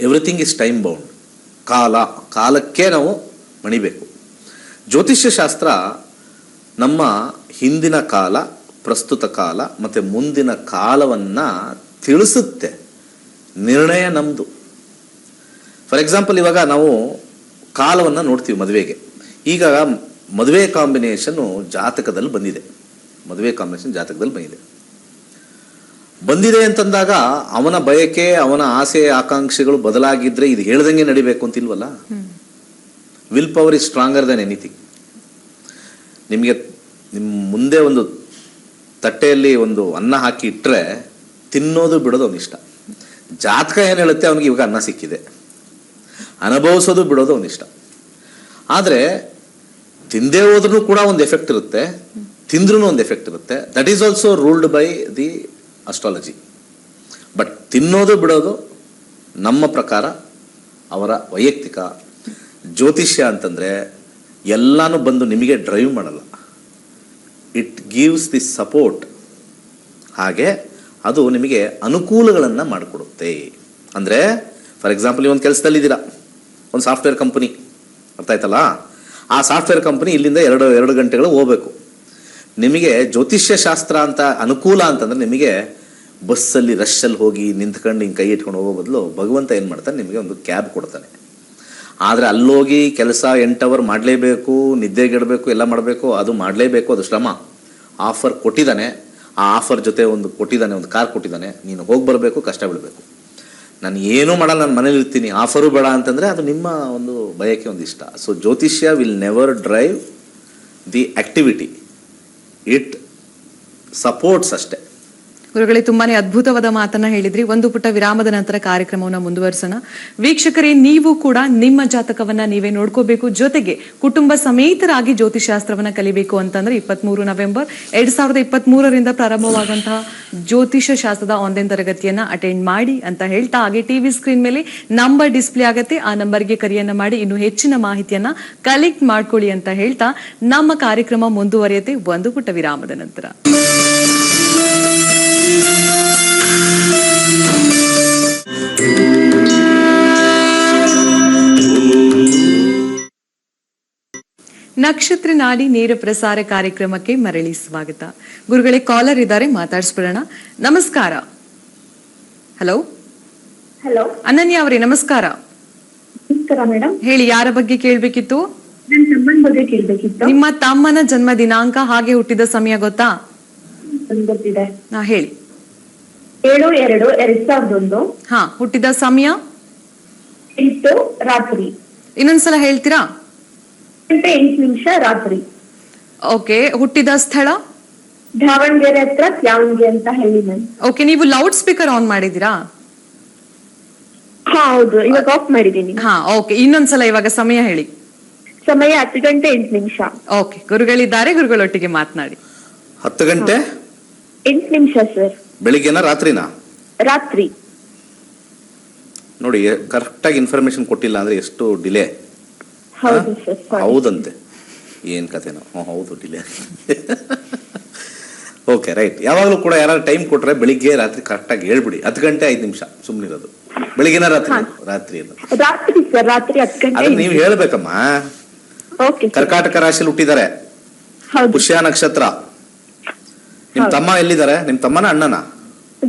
Everything is time bound. ಕಾಲಕ್ಕೆ ನಾವು ಮಣಿಬೇಕು. ಜ್ಯೋತಿಷ್ಯ ಶಾಸ್ತ್ರ ನಮ್ಮ ಹಿಂದಿನ ಕಾಲ, ಪ್ರಸ್ತುತ ಕಾಲ ಮತ್ತು ಮುಂದಿನ ಕಾಲವನ್ನ ತಿಳಿಸುತ್ತೆ. ನಿರ್ಣಯ ನಮ್ದು. ಫಾರ್ ಎಕ್ಸಾಂಪಲ್, ಇವಾಗ ನಾವು ಕಾಲವನ್ನು ನೋಡ್ತೀವಿ ಮದುವೆಗೆ. ಈಗ ಮದುವೆ ಕಾಂಬಿನೇಷನ್ ಜಾತಕದಲ್ಲಿ ಬಂದಿದೆ. ಬಂದಿದೆ ಅಂತಂದಾಗ ಅವನ ಬಯಕೆ, ಅವನ ಆಸೆ ಆಕಾಂಕ್ಷೆಗಳು ಬದಲಾಗಿದ್ರೆ ಇದು ಹೇಳ್ದಂಗೆ ನಡಿಬೇಕು ಅಂತಿಲ್ವಲ್ಲ. Will power is stronger than anything. ನಿಮಗೆ ನಿಮ್ಮ ಮುಂದೆ ಒಂದು ತಟ್ಟೆಯಲ್ಲಿ ಒಂದು ಅನ್ನ ಹಾಕಿ ಇಟ್ಟರೆ ತಿನ್ನೋದು ಬಿಡೋದು ಅವನ ಇಷ್ಟ. ಜಾತಕ ಏನು ಹೇಳುತ್ತೆ, ಅವನಿಗೆ ಇವಾಗ ಅನ್ನ ಸಿಕ್ಕಿದೆ, ಅನುಭವಿಸೋದು ಬಿಡೋದು ಅವನ ಇಷ್ಟ. ಆದರೆ ತಿಂದೇ ಹೋದ್ರೂ ಕೂಡ ಒಂದು ಎಫೆಕ್ಟ್ ಇರುತ್ತೆ, ತಿಂದ್ರೂ ಒಂದು ಎಫೆಕ್ಟ್ ಇರುತ್ತೆ. That is also ruled by the astrology. But ತಿನ್ನೋದು ಬಿಡೋದು ನಮ್ಮ ಪ್ರಕಾರ ಅವರ ವೈಯಕ್ತಿಕ. ಜ್ಯೋತಿಷ್ಯ ಅಂತಂದ್ರೆ ಎಲ್ಲಾನು ಬಂದು ನಿಮಗೆ ಡ್ರೈವ್ ಮಾಡಲ್ಲ, ಇಟ್ ಗಿವ್ಸ್ ದಿ ಸಪೋರ್ಟ್. ಹಾಗೆ ಅದು ನಿಮಗೆ ಅನುಕೂಲಗಳನ್ನು ಮಾಡಿಕೊಡುತ್ತೆ. ಅಂದರೆ ಫಾರ್ ಎಕ್ಸಾಂಪಲ್, ನೀವು ಒಂದು ಕೆಲಸದಲ್ಲಿದ್ದೀರಾ, ಒಂದು ಸಾಫ್ಟ್ವೇರ್ ಕಂಪನಿ, ಅರ್ಥ ಆಯ್ತಲ್ಲ. ಆ ಸಾಫ್ಟ್ವೇರ್ ಕಂಪನಿ ಇಲ್ಲಿಂದ 2 ಗಂಟೆಗಳು ಹೋಗ್ಬೇಕು. ನಿಮಗೆ ಜ್ಯೋತಿಷ್ಯ ಶಾಸ್ತ್ರ ಅಂತ ಅನುಕೂಲ ಅಂತಂದ್ರೆ ನಿಮಗೆ ಬಸ್ಸಲ್ಲಿ ರಶ್ಶಲ್ಲಿ ಹೋಗಿ ನಿಂತ್ಕೊಂಡು ಹಿಂಗೆ ಕೈ ಇಟ್ಕೊಂಡು ಹೋಗೋ ಬದಲು ಭಗವಂತ ಏನು ಮಾಡ್ತಾನೆ, ನಿಮಗೆ ಒಂದು ಕ್ಯಾಬ್ ಕೊಡ್ತಾನೆ. ಆದರೆ ಅಲ್ಲೋಗಿ ಕೆಲಸ 8 ಅವರ್ ಮಾಡಲೇಬೇಕು, ನಿದ್ದೆಗೆಡಬೇಕು, ಎಲ್ಲ ಮಾಡಬೇಕು, ಅದು ಮಾಡಲೇಬೇಕು, ಅದು ಶ್ರಮ. ಆಫರ್ ಕೊಟ್ಟಿದ್ದಾನೆ, ಆ ಆಫರ್ ಜೊತೆ ಒಂದು ಕಾರ್ ಕೊಟ್ಟಿದ್ದಾನೆ, ನೀನು ಹೋಗಿ ಬರಬೇಕು, ಕಷ್ಟ ಬೀಳಬೇಕು. ನಾನು ಏನೂ ಮಾಡಲ್ಲ, ನಾನು ಮನೇಲಿ ಇರ್ತೀನಿ, ಆಫರು ಬೇಡ ಅಂತಂದರೆ ಅದು ನಿಮ್ಮ ಒಂದು ಬಯಕೆ, ಒಂದು ಇಷ್ಟ. ಸೊ ಜ್ಯೋತಿಷ್ಯ will never drive the activity, it supports ಅಷ್ಟೇ. ಗುರುಗಳೇ, ತುಂಬಾನೇ ಅದ್ಭುತವಾದ ಮಾತನ್ನ ಹೇಳಿದ್ರಿ. ಒಂದು ಪುಟ್ಟ ವಿರಾಮದ ನಂತರ ಕಾರ್ಯಕ್ರಮವನ್ನು ಮುಂದುವರಿಸೋಣ. ವೀಕ್ಷಕರೇ, ನೀವು ಕೂಡ ನಿಮ್ಮ ಜಾತಕವನ್ನ ನೀವೇ ನೋಡ್ಕೋಬೇಕು, ಜೊತೆಗೆ ಕುಟುಂಬ ಸಮೇತರಾಗಿ ಜ್ಯೋತಿಷಾಸ್ತ್ರವನ್ನ ಕಲಿಬೇಕು ಅಂತಂದ್ರೆ 23 ನವೆಂಬರ್ 2023ರಿಂದ ಪ್ರಾರಂಭವಾಗುವಂತಹ ಜ್ಯೋತಿಷ ಶಾಸ್ತ್ರದ ಆನ್ಲೈನ್ ತರಗತಿಯನ್ನ ಅಟೆಂಡ್ ಮಾಡಿ ಅಂತ ಹೇಳ್ತಾ, ಹಾಗೆ ಟಿವಿ ಸ್ಕ್ರೀನ್ ಮೇಲೆ ನಂಬರ್ ಡಿಸ್ಪ್ಲೇ ಆಗುತ್ತೆ, ಆ ನಂಬರ್ಗೆ ಕರೆಯನ್ನ ಮಾಡಿ ಇನ್ನು ಹೆಚ್ಚಿನ ಮಾಹಿತಿಯನ್ನ ಕಲೆಕ್ಟ್ ಮಾಡ್ಕೊಳ್ಳಿ ಅಂತ ಹೇಳ್ತಾ ನಮ್ಮ ಕಾರ್ಯಕ್ರಮ ಮುಂದುವರಿಯುತ್ತೆ ಒಂದು ಪುಟ್ಟ ವಿರಾಮದ ನಂತರ. ನಕ್ಷತ್ರ ನಾಡಿ ನೇರ ಪ್ರಸಾರ ಕಾರ್ಯಕ್ರಮಕ್ಕೆ ಮರಳಿ ಸ್ವಾಗತ. ಗುರುಗಳೇ, ಕಾಲರ್ ಇದ್ದಾರೆ, ಮಾತಾಡಿಸ್ಬಿಡೋಣ. ನಮಸ್ಕಾರ. ಹಲೋ ಹಲೋ, ಅನನ್ಯ ಅವರೇ ನಮಸ್ಕಾರ. ನಮಸ್ಕಾರ ಮೇಡಮ್. ಹೇಳಿ, ಯಾರ ಬಗ್ಗೆ ಕೇಳ್ಬೇಕಿತ್ತು? ನನ್ನ ತಮ್ಮನ ಬಗ್ಗೆ ಕೇಳ್ಬೇಕಿತ್ತು. ನಿಮ್ಮ ತಮ್ಮನ ಜನ್ಮ ದಿನಾಂಕ ಹಾಗೆ ಹುಟ್ಟಿದ ಸಮಯ ಗೊತ್ತಾ? ಗೊತ್ತಿದೆ. ಹೇಳಿ. 7/2/2001. ಹಾ, ಹುಟ್ಟಿದ ಸಮಯ 8 ರಾತ್ರಿ. ಇನ್ನೊಂದ್ಸಲ ಹೇಳ್ತೀರಾ? 8 ನಿಮಿಷ ರಾತ್ರಿ. ಓಕೆ. ಹುಟ್ಟಿದ ಸ್ಥಳ? ದಾವಣಗೆರೆ ಹತ್ರ ತ್ಯಾವಣಗೆ ಅಂತ ಹೇಳಿ ಮ್ಯಾಮ್. ಓಕೆ. ನೀವು ಲೌಡ್ ಸ್ಪೀಕರ್ ಆನ್ ಮಾಡಿದೀರಾ? ಹೌದು, ಇವಾಗ ಆಫ್ ಮಾಡಿದೀನಿ. ಹಾ, ಓಕೆ. ಇನ್ನೊಂದ್ಸಲ ಇವಾಗ ಸಮಯ ಹೇಳಿ. ಸಮಯ 10 ಗಂಟೆ 8 ನಿಮಿಷ. ಓಕೆ, ಗುರುಗಳಿದ್ದಾರೆ, ಗುರುಗಳೊಟ್ಟಿಗೆ ಮಾತನಾಡಿ. 10 ಗಂಟೆ 8 ನಿಮಿಷ ಸರ್. ಬೆಳಿಗ್ಗೆನಾ ರಾತ್ರಿನಾ? ರಾತ್ರಿ. ನೋಡಿ, ಕರೆಕ್ಟಾಗಿ ಇನ್ಫಾರ್ಮೇಶನ್ ಕೊಟ್ಟಿಲ್ಲ ಅಂದ್ರೆ ಎಷ್ಟು ಡಿಲೇ. ಹೌದು ಸರ್. ಹೌದಂತೆ, ಏನ್ ಕಥೆನೋ. ಹೌದು, ಡಿಲೇ. Okay, right. ಯಾವಾಗಲೂ ಕೂಡ ಯಾರು ಟೈಮ್ ಕೊಟ್ರೆ ಬೆಳಿಗ್ಗೆ ರಾತ್ರಿ ಕರೆಕ್ಟಾಗಿ ಹೇಳ್ಬಿಡಿ. 10 ಗಂಟೆ 5 ನಿಮಿಷ ಸುಮ್ಮನಿರೋದು. ಬೆಳಿಗ್ಗೆನ ರಾತ್ರಿ? ರಾತ್ರಿ ಅದು. ರಾತ್ರಿ ಸರ್, ರಾತ್ರಿ 10 ಗಂಟೆ. ಅದನ್ನ ನೀವು ಹೇಳ್ಬೇಕಮ್ಮ. ಓಕೆ. ಕರ್ಕಾಟಕ ರಾಶಿಯಲ್ಲಿ ಹುಟ್ಟಿದ್ದಾರೆ, ಹೌದು. ಪುಷ್ಯ ನಕ್ಷತ್ರ. ನಿಮ್ ತಮ್ಮ ಎಲ್ಲಿದ್ದಾರೆ? ನಿಮ್ ತಮ್ಮನ ಅಣ್ಣನ?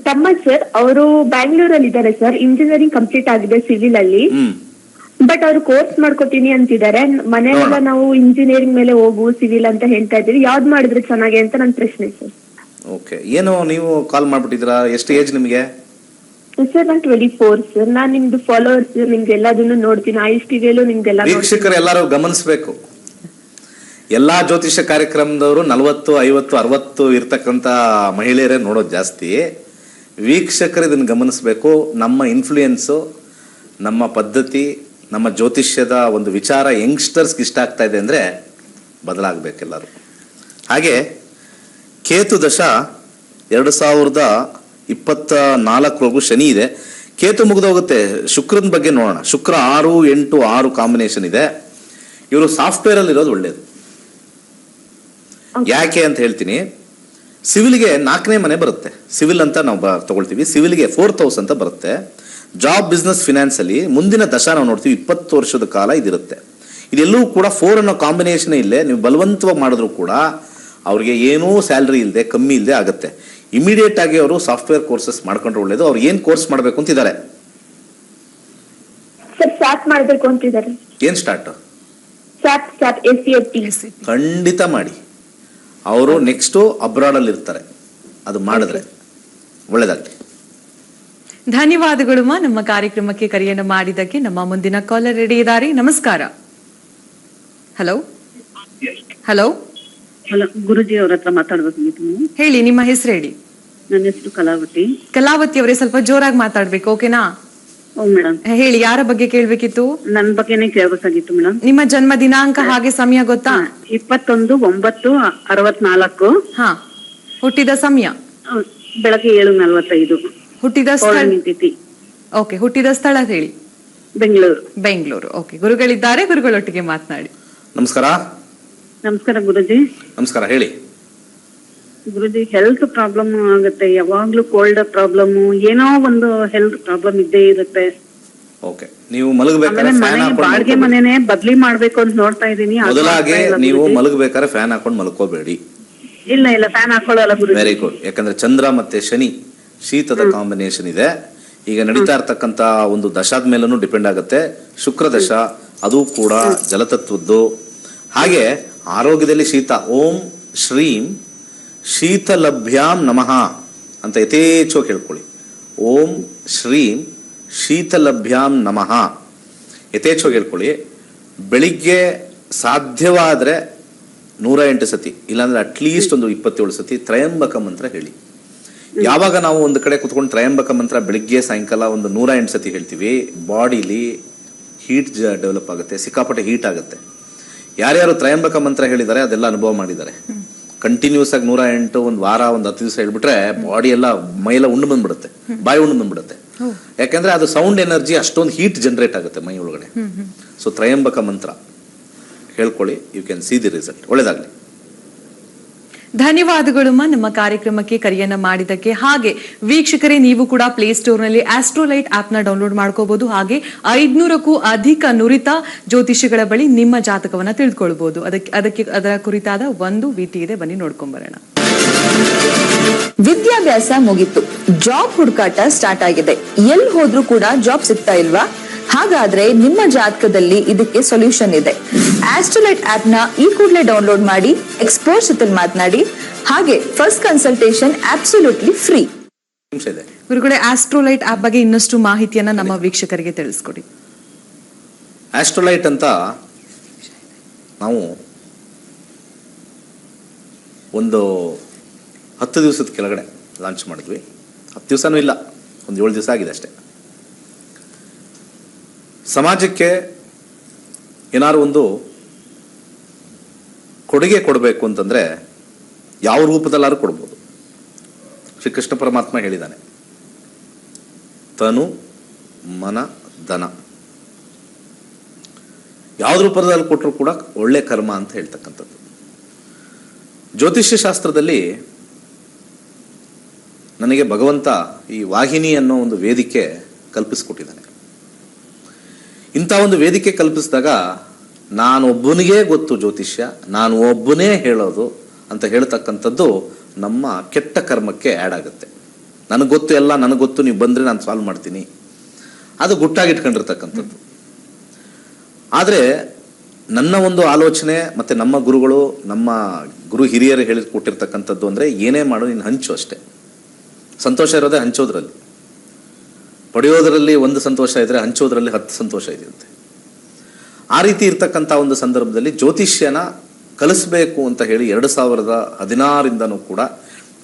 ತಮ್ಮ ಸರ್, ಅವರು ಬ್ಯಾಂಗ್ಳೂರಲ್ಲಿ ಇದ್ದಾರೆ ಸರ್. ಇಂಜಿನಿಯರಿಂಗ್ ಕಂಪ್ಲೀಟ್ ಆಗಿದೆ ಸಿವಿಲ್ ಅಲ್ಲಿ. ಬಟ್ ಅವ್ರು ಕೋರ್ಸ್ ಮಾಡ್ಕೊತೀನಿ ಅಂತಿದ್ದಾರೆ. ಮನೆಯಲ್ಲ ನಾವು ಇಂಜಿನಿಯರಿಂಗ್ ಮೇಲೆ ಹೋಗು, ಸಿವಿಲ್ ಅಂತ ಹೇಳ್ತಾ ಇದ್ದೀವಿ. ಯಾವ್ದು ಮಾಡಿದ್ರೆ ಚೆನ್ನಾಗಿ ಅಂತ ನನ್ನ ಪ್ರಶ್ನೆ ಸರ್. ಓಕೆ. ಏನು ನೀವು ಕಾಲ್ ಮಾಡ್ಬಿಟ್ಟಿದ್ದೀರಾ? ಎಷ್ಟು ಏಜ್ ನಿಮಗೆ? ಸರ್ ನಾನು 24 ಸರ್. ನಾನ್ ನಿಮ್ದು ಫಾಲೋವರ್ಸ್, ನಿಮ್ಗೆ ಎಲ್ಲದನ್ನು ನೋಡ್ತೀನಿ. ಐಸ್ ಟಿವಿಯಲ್ಲೂ ನಿಮ್ದೆಲ್ಲ ವೀಕ್ಷಕರು ಎಲ್ಲರೂ ಗಮನಿಸಬೇಕು. ಎಲ್ಲಾ ಜ್ಯೋತಿಷ್ಯ ಕಾರ್ಯಕ್ರಮದವರು 40, 50, 60 ಇರ್ತಕ್ಕಂಥ ಮಹಿಳೆಯರೇ ನೋಡೋದು ಜಾಸ್ತಿ. ವೀಕ್ಷಕರು ಇದನ್ನು ಗಮನಿಸಬೇಕು. ನಮ್ಮ ಇನ್ಫ್ಲೂಯೆನ್ಸು, ನಮ್ಮ ಪದ್ಧತಿ, ನಮ್ಮ ಜ್ಯೋತಿಷ್ಯದ ಒಂದು ವಿಚಾರ ಯಂಗ್ಸ್ಟರ್ಸ್ಗೆ ಇಷ್ಟ ಆಗ್ತಾ ಇದೆ ಅಂದರೆ ಬದಲಾಗಬೇಕೆಲ್ಲರೂ. ಹಾಗೆ ಕೇತು ದಶ 2024 ಶನಿ ಇದೆ. ಕೇತು ಮುಗಿದೋಗುತ್ತೆ. ಶುಕ್ರನ ಬಗ್ಗೆ ನೋಡೋಣ. ಶುಕ್ರ 6, 8, 6 ಕಾಂಬಿನೇಷನ್ ಇದೆ. ಇವರು ಸಾಫ್ಟ್ವೇರ್ ಅಲ್ಲಿ ಇರೋದು ಒಳ್ಳೇದು. ಯಾಕೆ ಅಂತ ಹೇಳ್ತೀನಿ. ಸಿವಿಲ್ಗೆ 4ನೇ ಮನೆ ಬರುತ್ತೆ. ಸಿವಿಲ್ ಅಂತ ನಾವು ತಗೊಳ್ತೀವಿ. ಸಿವಿಲ್ಗೆ 4th ಹೌಸ್ ಅಂತ ಬರುತ್ತೆ. ಜಾಬ್, ಬಿಸ್ನೆಸ್, ಫಿನಾನ್ಸ್ ಅಲ್ಲಿ ಮುಂದಿನ ದಶ ನಾವು ನೋಡ್ತೀವಿ. 20 ವರ್ಷದ ಕಾಲ ಇದಿರುತ್ತೆ. ಇದೆಲ್ಲೂ ಕೂಡ 4 ಅನ್ನೋ ಕಾಂಬಿನೇಷನ್ ಇಲ್ಲೇ ನೀವು ಬಲವಂತವಾಗಿ ಮಾಡಿದ್ರು ಕೂಡ ಅವ್ರಿಗೆ ಏನೂ ಸ್ಯಾಲ್ರಿ ಇಲ್ಲದೆ, ಕಮ್ಮಿ ಇಲ್ಲದೆ ಆಗುತ್ತೆ. ಇಮಿಡಿಯೇಟ್ ಆಗಿ ಅವರು ಸಾಫ್ಟ್ವೇರ್ ಕೋರ್ಸಸ್ ಮಾಡ್ಕೊಂಡ್ರೆ ಒಳ್ಳೇದು. ಅವ್ರು ಏನ್ ಕೋರ್ಸ್ ಮಾಡಬೇಕು ಅಂತಿದ್ದಾರೆ? ಸ್ಟಾರ್ಟ್ ಮಾಡಬೇಕು ಅಂತಿದ್ದಾರೆ. ಏನ್ ಸ್ಟಾರ್ಟ್? ಖಂಡಿತ ಮಾಡಿ. ಅವರು ನೆಕ್ಸ್ಟ್ ಅಬ್ರಾಡ್ ಅಲ್ಲಿ ಇರ್ತಾರೆ. ಅದು ಮಾಡಿದ್ರೆ ಒಳ್ಳೇದಾಗ್ಲಿ. ಧನ್ಯವಾದಗಳು ನಮ್ಮ ಕಾರ್ಯಕ್ರಮಕ್ಕೆ ಕರೆಯನ್ನು ಮಾಡಿದ್ದಕ್ಕೆ. ನಮ್ಮ ಮುಂದಿನ ಕಾಲರ್ ರೆಡಿ ಇದ್ದಾರೆ. ನಮಸ್ಕಾರ. ಹಲೋ ಹಲೋ ಹಲೋ, ಗುರುಜಿ ಅವ್ರ ಹತ್ರ ಮಾತಾಡ್ಬೇಕು. ಹೇಳಿ, ನಿಮ್ಮ ಹೆಸರು ಹೇಳಿ. ನನ್ನ ಹೆಸರು ಕಲಾವತಿ. ಕಲಾವತಿ ಅವರೇ, ಸ್ವಲ್ಪ ಜೋರಾಗಿ ಮಾತಾಡ್ಬೇಕು, ಓಕೆನಾ? ಮೇಡಮ್. ಹೇಳಿ, ಯಾರ ಬಗ್ಗೆ ಕೇಳ್ಬೇಕಿತ್ತು? ನನ್ ಬಗ್ಗೆನೇ ಕೇಳ್ಬೇಕಾಗಿತ್ತು ಮೇಡಮ್. ನಿಮ್ಮ ಜನ್ಮ ದಿನಾಂಕ ಹಾಗೆ ಸಮಯ ಗೊತ್ತಾ? 21/9/64. ಹಾ. ಹುಟ್ಟಿದ ಸಮಯ? ಬೆಳಗ್ಗೆ 7:45. ಹುಟ್ಟಿದ ಸ್ಥಳ? ತಿಥಿ. ಓಕೆ. ಹುಟ್ಟಿದ ಸ್ಥಳ ಹೇಳಿ. ಬೆಂಗಳೂರು. ಬೆಂಗಳೂರು. ಓಕೆ. ಗುರುಗಳಿದ್ದಾರೆ, ಗುರುಗಳೊಟ್ಟಿಗೆ ಮಾತನಾಡಿ. ನಮಸ್ಕಾರ. ನಮಸ್ಕಾರ ಗುರುಜಿ. ನಮಸ್ಕಾರ, ಹೇಳಿ. ಗುರುಜಿ, ಹೆಲ್ತ್ ಪ್ರಾಬ್ಲಮ್ ಆಗುತ್ತೆ. ಯಾವಾಗ್ಲೂ ಕೋಲ್ಡ್ ಪ್ರಾಬ್ಲಮ್, ಏನೋ ಒಂದು ಹೆಲ್ತ್ ಪ್ರಾಬ್ಲಮ್ ಇದ್ದೇ ಇರುತ್ತೆ. ಓಕೆ. ನೀವು ಮಲಗಬೇಕಾದ್ರೆ ಫ್ಯಾನ್ ಬಾಡಿಗೆ ಮನೆನೇ ಬದ್ಲಿ ಮಾಡ್ಬೇಕು ಅಂತ ನೋಡ್ತಾ ಇದೀನಿ. ಮೊದಲಾಗಿ ನೀವು ಮಲಗಬೇಕಾದ್ರೆ ಫ್ಯಾನ್ ಹಾಕೊಂಡು ಮಲ್ಕೋಬೇಡಿ. ಇಲ್ಲ ಫ್ಯಾನ್ ಹಾಕೊಳ್ಳಲ್ಲ ಗುರುಜಿ. Very good. ಯಾಕಂದ್ರೆ ಚಂದ್ರ ಮತ್ತೆ ಶನಿ ಶೀತದ ಕಾಂಬಿನೇಷನ್ ಇದೆ. ಈಗ ನಡೀತಾ ಇರ್ತಕ್ಕಂತ ಒಂದು ದಶಾದ ಮೇಲೂ ಡಿಪೆಂಡ್ ಆಗುತ್ತೆ. ಶುಕ್ರ ದಶ, ಅದು ಕೂಡ ಜಲತತ್ವದ್ದು. ಹಾಗೆ ಆರೋಗ್ಯದಲ್ಲಿ ಶೀತ. ಓಂ ಶ್ರೀಂ ಶೀತಲಭ್ಯಾಂ ನಮಃ ಅಂತ ಯಥೇಚ್ಛವಾಗಿ ಹೇಳ್ಕೊಳ್ಳಿ. ಓಂ ಶ್ರೀಂ ಶೀತಲಭ್ಯಾಂ ನಮಃ. ಯಥೇಚ್ಛವಾಗಿ ಹೇಳ್ಕೊಳ್ಳಿ. ಬೆಳಿಗ್ಗೆ ಸಾಧ್ಯವಾದರೆ 108 ಸತಿ, ಇಲ್ಲಾಂದ್ರೆ ಅಟ್ಲೀಸ್ಟ್ ಒಂದು 27 ಸತಿ ತ್ರಯಂಬಕ ಮಂತ್ರ ಹೇಳಿ. ಯಾವಾಗ ನಾವು ಒಂದು ಕಡೆ ಕುತ್ಕೊಂಡು ತ್ರಯಂಬಕ ಮಂತ್ರ ಬೆಳಿಗ್ಗೆ ಸಾಯಂಕಾಲ ಒಂದು 108 ಸತಿ ಹೇಳ್ತೀವಿ, ಬಾಡಿಲಿ ಹೀಟ್ ಡೆವಲಪ್ ಆಗುತ್ತೆ, ಸಿಕ್ಕಾಪಟ್ಟೆ ಹೀಟ್ ಆಗುತ್ತೆ. ಯಾರ್ಯಾರು ತ್ರಯಂಬಕ ಮಂತ್ರ ಹೇಳಿದ್ದಾರೆ ಅದೆಲ್ಲ ಅನುಭವ ಮಾಡಿದ್ದಾರೆ. ಕಂಟಿನ್ಯೂಸ್ ಆಗಿ 108 ಒಂದು ವಾರ, ಒಂದು 10 ದಿವಸ ಹೇಳ್ಬಿಟ್ರೆ ಬಾಡಿ ಎಲ್ಲ ಮೈಯೆಲ್ಲ ಉಂಡು ಬಂದ್ಬಿಡುತ್ತೆ, ಬಾಯಿ ಉಂಡು ಬಂದ್ಬಿಡುತ್ತೆ. ಯಾಕಂದ್ರೆ ಅದು ಸೌಂಡ್ ಎನರ್ಜಿ ಅಷ್ಟೊಂದು ಹೀಟ್ ಜನರೇಟ್ ಆಗುತ್ತೆ ಮೈ ಒಳಗಡೆ. ಸೊ ತ್ರಯಂಬಕ ಮಂತ್ರ ಹೇಳ್ಕೊಳ್ಳಿ, you can see the result. ಒಳ್ಳೇದಾಗ್ಲಿ. ಧನ್ಯವಾದಗಳು ನಮ್ಮ ಕಾರ್ಯಕ್ರಮಕ್ಕೆ ಕರೆಯನ್ನ ಮಾಡಿದ್ದಕ್ಕೆ. ಹಾಗೆ ವೀಕ್ಷಕರೇ, ನೀವು ಕೂಡ ಪ್ಲೇಸ್ಟೋರ್ ನಲ್ಲಿ ಆಸ್ಟ್ರೋಲೈಟ್ ಆಪ್ ನ ಡೌನ್ಲೋಡ್ ಮಾಡ್ಕೋಬಹುದು. ಹಾಗೆ 500ಕ್ಕೂ ಅಧಿಕ ನುರಿತ ಜ್ಯೋತಿಷಿಗಳ ಬಳಿ ನಿಮ್ಮ ಜಾತಕವನ್ನ ತಿಳಿದುಕೊಳ್ಬಹುದು. ಅದರ ಕುರಿತಾದ ಒಂದು ವಿಟಿ ಇದೆ, ಬನ್ನಿ ನೋಡ್ಕೊಂಡ್ ಬರೋಣ. ವಿದ್ಯಾಭ್ಯಾಸ ಮುಗಿತು, ಜಾಬ್ ಹುಡುಕಾಟ ಸ್ಟಾರ್ಟ್ ಆಗಿದೆ. ಎಲ್ಲಿ ಹೋದ್ರೂ ಕೂಡ ಜಾಬ್ ಸಿಗ್ತಾ ಇಲ್ವಾ? ಹಾಗಾದ್ರೆ ನಿಮ್ಮ ಜಾತಕದಲ್ಲಿ ಇದಕ್ಕೆ ಸೊಲ್ಯೂಷನ್ ಇದೆ. ಆಸ್ಟ್ರೋಲೈಟ್ ಆಪ್ ನ ಈ ಕೂಡಲೇ ಡೌನ್ಲೋಡ್ ಮಾಡಿ, ಎಕ್ಸ್ಪರ್ಟ್ ಜೊತೆ ಮಾತನಾಡಿ. ಹಾಗೆ ಫಸ್ಟ್ ಕನ್ಸಲ್ಟೇಷನ್ ಅಬ್ಸಲ್ಯೂಟ್ಲಿ ಫ್ರೀ. ಗುರುಗಳೇ, ಆಸ್ಟ್ರೋಲೈಟ್ ಆಪ್ ಬಗ್ಗೆ ಇನ್ನಷ್ಟು ಮಾಹಿತಿಯನ್ನ ನಮ್ಮ ವೀಕ್ಷಕರಿಗೆ ತಿಳಿಸ್ಕೊಡಿ. ಆಸ್ಟ್ರೋಲೈಟ್ ಅಂತ ನಾವು ಒಂದು 10 ದಿವಸದ ಕೆಳಗಡೆ ಲಾಂಚ್ ಮಾಡಿದ್ವಿ. 10 ದಿವಸನೂ ಇಲ್ಲ, ಒಂದು 7 ದಿವಸ ಆಗಿದೆ ಅಷ್ಟೇ. ಸಮಾಜಕ್ಕೆ ಏನಾದ್ರು ಒಂದು ಕೊಡುಗೆ ಕೊಡಬೇಕು ಅಂತಂದ್ರೆ ಯಾವ ರೂಪದಲ್ಲಾದ್ರೂ ಕೊಡ್ಬೋದು. ಶ್ರೀಕೃಷ್ಣ ಪರಮಾತ್ಮ ಹೇಳಿದ್ದಾನೆ, ತನು ಮನ ಧನ, ಯಾವ್ದು ರೂಪದಲ್ಲಿ ಕೊಟ್ಟರು ಕೂಡ ಒಳ್ಳೆ ಕರ್ಮ ಅಂತ ಹೇಳ್ತಕ್ಕಂಥದ್ದು. ಜ್ಯೋತಿಷ್ಯ ಶಾಸ್ತ್ರದಲ್ಲಿ ನನಗೆ ಭಗವಂತ ಈ ವಾಹಿನಿ ಅನ್ನೋ ಒಂದು ವೇದಿಕೆ ಕಲ್ಪಿಸ್ಕೊಟ್ಟಿದ್ದಾನೆ. ಇಂಥ ಒಂದು ವೇದಿಕೆ ಕಲ್ಪಿಸಿದಾಗ ನಾನೊಬ್ಬನಿಗೇ ಗೊತ್ತು ಜ್ಯೋತಿಷ್ಯ, ನಾನು ಒಬ್ಬನೇ ಹೇಳೋದು ಅಂತ ಹೇಳ್ತಕ್ಕಂಥದ್ದು ನಮ್ಮ ಕೆಟ್ಟ ಕರ್ಮಕ್ಕೆ ಆ್ಯಡ್ ಆಗುತ್ತೆ. ನನಗೆ ಗೊತ್ತು, ಎಲ್ಲ ನನಗೆ ಗೊತ್ತು, ನೀವು ಬಂದರೆ ನಾನು ಸಾಲ್ವ್ ಮಾಡ್ತೀನಿ, ಅದು ಗುಟ್ಟಾಗಿಟ್ಕೊಂಡಿರ್ತಕ್ಕಂಥದ್ದು. ಆದರೆ ನನ್ನ ಒಂದು ಆಲೋಚನೆ ಮತ್ತು ನಮ್ಮ ಗುರುಗಳು, ನಮ್ಮ ಗುರು ಹಿರಿಯರು ಹೇಳಿಕೊಟ್ಟಿರ್ತಕ್ಕಂಥದ್ದು ಅಂದರೆ ಏನೇ ಮಾಡು ನೀನು ಹಂಚು ಅಷ್ಟೇ. ಸಂತೋಷ ಇರೋದೇ ಹಂಚೋದ್ರಲ್ಲಿ. ಪಡೆಯೋದರಲ್ಲಿ ಒಂದು ಸಂತೋಷ ಇದ್ರೆ ಹಂಚೋದ್ರಲ್ಲಿ 10 ಸಂತೋಷ ಇದೆಯಂತೆ. ಆ ರೀತಿ ಇರ್ತಕ್ಕಂಥ ಒಂದು ಸಂದರ್ಭದಲ್ಲಿ ಜ್ಯೋತಿಷ್ಯನ ಕಲಿಸ್ಬೇಕು ಅಂತ ಹೇಳಿ 2016ರಿಂದನೂ ಕೂಡ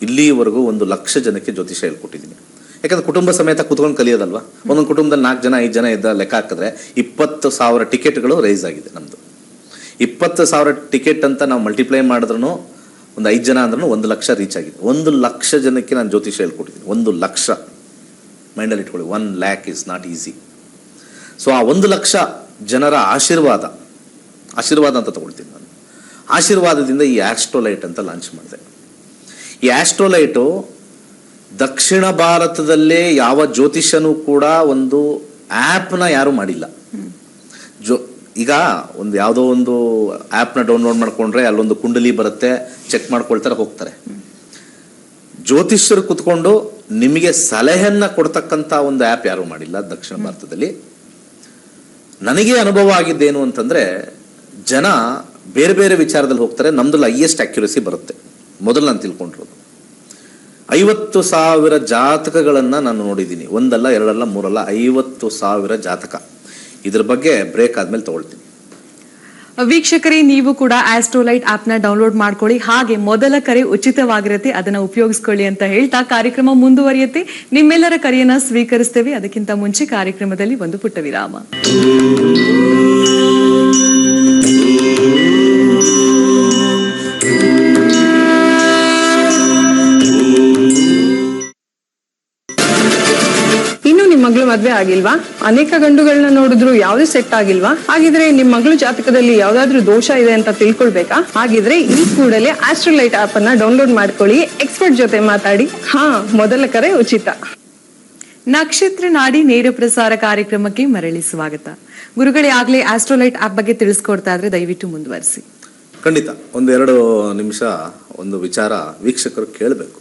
ಇಲ್ಲಿವರೆಗೂ 1,00,000 ಜನಕ್ಕೆ ಜ್ಯೋತಿಷ್ಯ ಹೇಳ್ಕೊಟ್ಟಿದ್ದೀನಿ. ಯಾಕಂದ್ರೆ ಕುಟುಂಬ ಸಮೇತ ಕೂತ್ಕೊಂಡು ಕಲಿಯೋದಲ್ವಾ. ಒಂದೊಂದು ಕುಟುಂಬದಲ್ಲಿ 4 ಜನ 5 ಜನ ಇದ್ದ ಲೆಕ್ಕ ಹಾಕಿದ್ರೆ 20,000 ಟಿಕೆಟ್ಗಳು ರೈಸ್ ಆಗಿದೆ ನಮ್ದು. 20,000 ಟಿಕೆಟ್ ಅಂತ ನಾವು ಮಲ್ಟಿಪ್ಲೈ ಮಾಡಿದ್ರು ಒಂದು 5 ಜನ ಅಂದ್ರೂ 1,00,000 ರೀಚ್ ಆಗಿದೆ. 1,00,000 ಜನಕ್ಕೆ ನಾನು ಜ್ಯೋತಿಷ್ಯ ಹೇಳ್ಕೊಟ್ಟಿದ್ದೀನಿ. 1,00,000 ಮೈಂಡಲ್ಲಿ ಇಟ್ಕೊಳ್ಳಿ. 1 lakh is not easy. So ಆ 1,00,000 ಜನರ ಆಶೀರ್ವಾದ ಅಂತ ತಗೊಳ್ತೀನಿ ನಾನು. ಆಶೀರ್ವಾದದಿಂದ ಈ ಆಸ್ಟ್ರೋಲೈಟ್ ಅಂತ ಲಾಂಚ್ ಮಾಡಿದೆ. ಈ ಆಸ್ಟ್ರೋಲೈಟು ದಕ್ಷಿಣ ಭಾರತದಲ್ಲೇ ಯಾವ ಜ್ಯೋತಿಷ್ಯನೂ ಕೂಡ ಒಂದು ಆ್ಯಪ್ನ ಯಾರೂ ಮಾಡಿಲ್ಲ. ಈಗ ಒಂದು ಯಾವುದೋ ಒಂದು ಆ್ಯಪ್ನ ಡೌನ್ಲೋಡ್ ಮಾಡ್ಕೊಂಡ್ರೆ ಅಲ್ಲೊಂದು ಕುಂಡಲಿ ಬರುತ್ತೆ, ಚೆಕ್ ಮಾಡ್ಕೊಳ್ತಾರೆ, ಹೋಗ್ತಾರೆ. ಜ್ಯೋತಿಷ್ಯರು ಕುತ್ಕೊಂಡು ನಿಮಗೆ ಸಲಹೆಯನ್ನ ಕೊಡ್ತಕ್ಕಂಥ ಒಂದು ಆ್ಯಪ್ ಯಾರು ಮಾಡಿಲ್ಲ ದಕ್ಷಿಣ ಭಾರತದಲ್ಲಿ. ನನಗೆ ಅನುಭವ ಆಗಿದ್ದೇನು ಅಂತಂದ್ರೆ, ಜನ ಬೇರೆ ಬೇರೆ ವಿಚಾರದಲ್ಲಿ ಹೋಗ್ತಾರೆ, ನಮ್ದ್ರಲ್ಲಿ ಹೈಯೆಸ್ಟ್ ಅಕ್ಯುರಸಿ ಬರುತ್ತೆ. ಮೊದಲು ನಾನು ತಿಳ್ಕೊಂಡಿರೋದು 50,000 ಜಾತಕಗಳನ್ನ ನಾನು ನೋಡಿದ್ದೀನಿ. ಒಂದಲ್ಲ, ಎರಡಲ್ಲ, ಮೂರಲ್ಲ, 50,000 ಜಾತಕ. ಇದ್ರ ಬಗ್ಗೆ ಬ್ರೇಕ್ ಆದ್ಮೇಲೆ ತಗೊಳ್ತೀನಿ. ವೀಕ್ಷಕರೇ, ನೀವು ಕೂಡ ಆಸ್ಟ್ರೋಲೈಟ್ ಆಪ್ ನ ಡೌನ್ಲೋಡ್ ಮಾಡ್ಕೊಳ್ಳಿ. ಹಾಗೆ ಮೊದಲ ಕರೆ ಉಚಿತವಾಗಿರುತ್ತೆ, ಅದನ್ನ ಉಪಯೋಗಿಸ್ಕೊಳ್ಳಿ ಅಂತ ಹೇಳ್ತಾ ಕಾರ್ಯಕ್ರಮ ಮುಂದುವರಿಯುತ್ತೆ. ನಿಮ್ಮೆಲ್ಲರ ಕರೆಯನ್ನ ಸ್ವೀಕರಿಸ್ತೇವೆ. ಅದಕ್ಕಿಂತ ಮುಂಚೆ ಕಾರ್ಯಕ್ರಮದಲ್ಲಿ ಒಂದು ಪುಟ್ಟ ವಿರಾಮ. ಮಗಳು ಮದ್ವೆ ಆಗಿಲ್ವಾ? ಅನೇಕ ಗಂಡುಗಳನ್ನ ನೋಡಿದ್ರು ಯಾವ್ದು ಸೆಟ್ ಆಗಿಲ್ವಾ? ಹಾಗಿದ್ರೆ ನಿಮ್ ಮಗಳು ಜಾತಕದಲ್ಲಿ ಯಾವ್ದಾದ್ರು ದೋಷ ಇದೆ ಅಂತ ತಿಳ್ಕೊಳ್ಬೇಕಾ? ಹಾಗಿದ್ರೆ ಈ ಕೂಡಲೇ ಆಸ್ಟ್ರೋಲೈಟ್ ಆಪ್ ಅನ್ನ ಡೌನ್ಲೋಡ್ ಮಾಡ್ಕೊಳ್ಳಿ, ಎಕ್ಸ್ಪರ್ಟ್ ಜೊತೆ ಮಾತಾಡಿ. ಮೊದಲ ಕರೆ ಉಚಿತ. ನಕ್ಷತ್ರ ನಾಡಿ ನೇರ ಪ್ರಸಾರ ಕಾರ್ಯಕ್ರಮಕ್ಕೆ ಮರಳಿ ಸ್ವಾಗತ. ಗುರುಗಳೇ, ಆಗ್ಲೇ ಆಸ್ಟ್ರೋಲೈಟ್ ಆಪ್ ಬಗ್ಗೆ ತಿಳಿಸ್ಕೊಡ್ತಾ ಇದ್ರೆ ದಯವಿಟ್ಟು ಮುಂದುವರಿಸಿ. ಖಂಡಿತ. 1-2 ನಿಮಿಷ ಒಂದು ವಿಚಾರ ವೀಕ್ಷಕರು ಕೇಳಬೇಕು.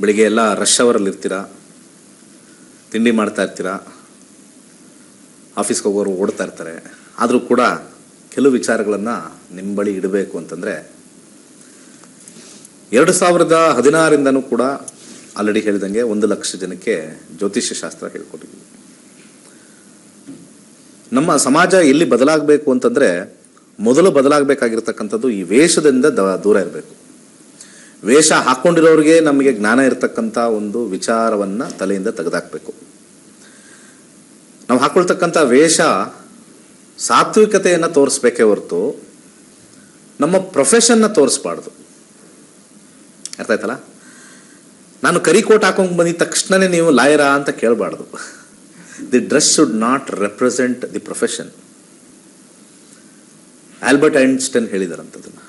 ಬೆಳಿಗ್ಗೆ ಎಲ್ಲ ರಶ್ ಅವರಲ್ಲಿ ಇರ್ತೀರಾ, ತಿಂಡಿ ಮಾಡ್ತಾ ಇರ್ತೀರಾ, ಆಫೀಸ್ಗೆ ಹೋಗೋರು ಓಡ್ತಾ ಇರ್ತಾರೆ. ಆದರೂ ಕೂಡ ಕೆಲವು ವಿಚಾರಗಳನ್ನು ನಿಮ್ಮ ಬಳಿ ಇಡಬೇಕು ಅಂತಂದರೆ, 2016ರಿಂದನೂ ಕೂಡ ಆಲ್ರೆಡಿ ಹೇಳಿದಂಗೆ 1,00,000 ಜನಕ್ಕೆ ಜ್ಯೋತಿಷ್ಯ ಶಾಸ್ತ್ರ ಹೇಳ್ಕೊಟ್ಟಿದ್ದೀವಿ. ನಮ್ಮ ಸಮಾಜ ಎಲ್ಲಿ ಬದಲಾಗಬೇಕು ಅಂತಂದರೆ, ಮೊದಲು ಬದಲಾಗಬೇಕಾಗಿರ್ತಕ್ಕಂಥದ್ದು ಈ ವೇಷದಿಂದ ದೂರ ಇರಬೇಕು. ವೇಷ ಹಾಕ್ಕೊಂಡಿರೋರಿಗೆ ನಮಗೆ ಜ್ಞಾನ ಇರತಕ್ಕಂಥ ಒಂದು ವಿಚಾರವನ್ನು ತಲೆಯಿಂದ ತೆಗೆದಾಕಬೇಕು. ನಾವು ಹಾಕೊಳ್ತಕ್ಕಂಥ ವೇಷ ಸಾತ್ವಿಕತೆಯನ್ನು ತೋರಿಸ್ಬೇಕೇ ಹೊರತು ನಮ್ಮ ಪ್ರೊಫೆಷನ್ನ ತೋರಿಸ್ಬಾರ್ದು. ಅರ್ಥ ಆಯ್ತಲ್ಲ? ನಾನು ಕರಿಕೋಟ್ ಹಾಕೊಂಡು ಬಂದಿದ ತಕ್ಷಣನೇ ನೀವು ಲಾಯರಾ ಅಂತ ಕೇಳಬಾರ್ದು. The dress should not represent the profession. Albert Einstein ಹೇಳಿದಾರಂಥದ್ದನ್ನು.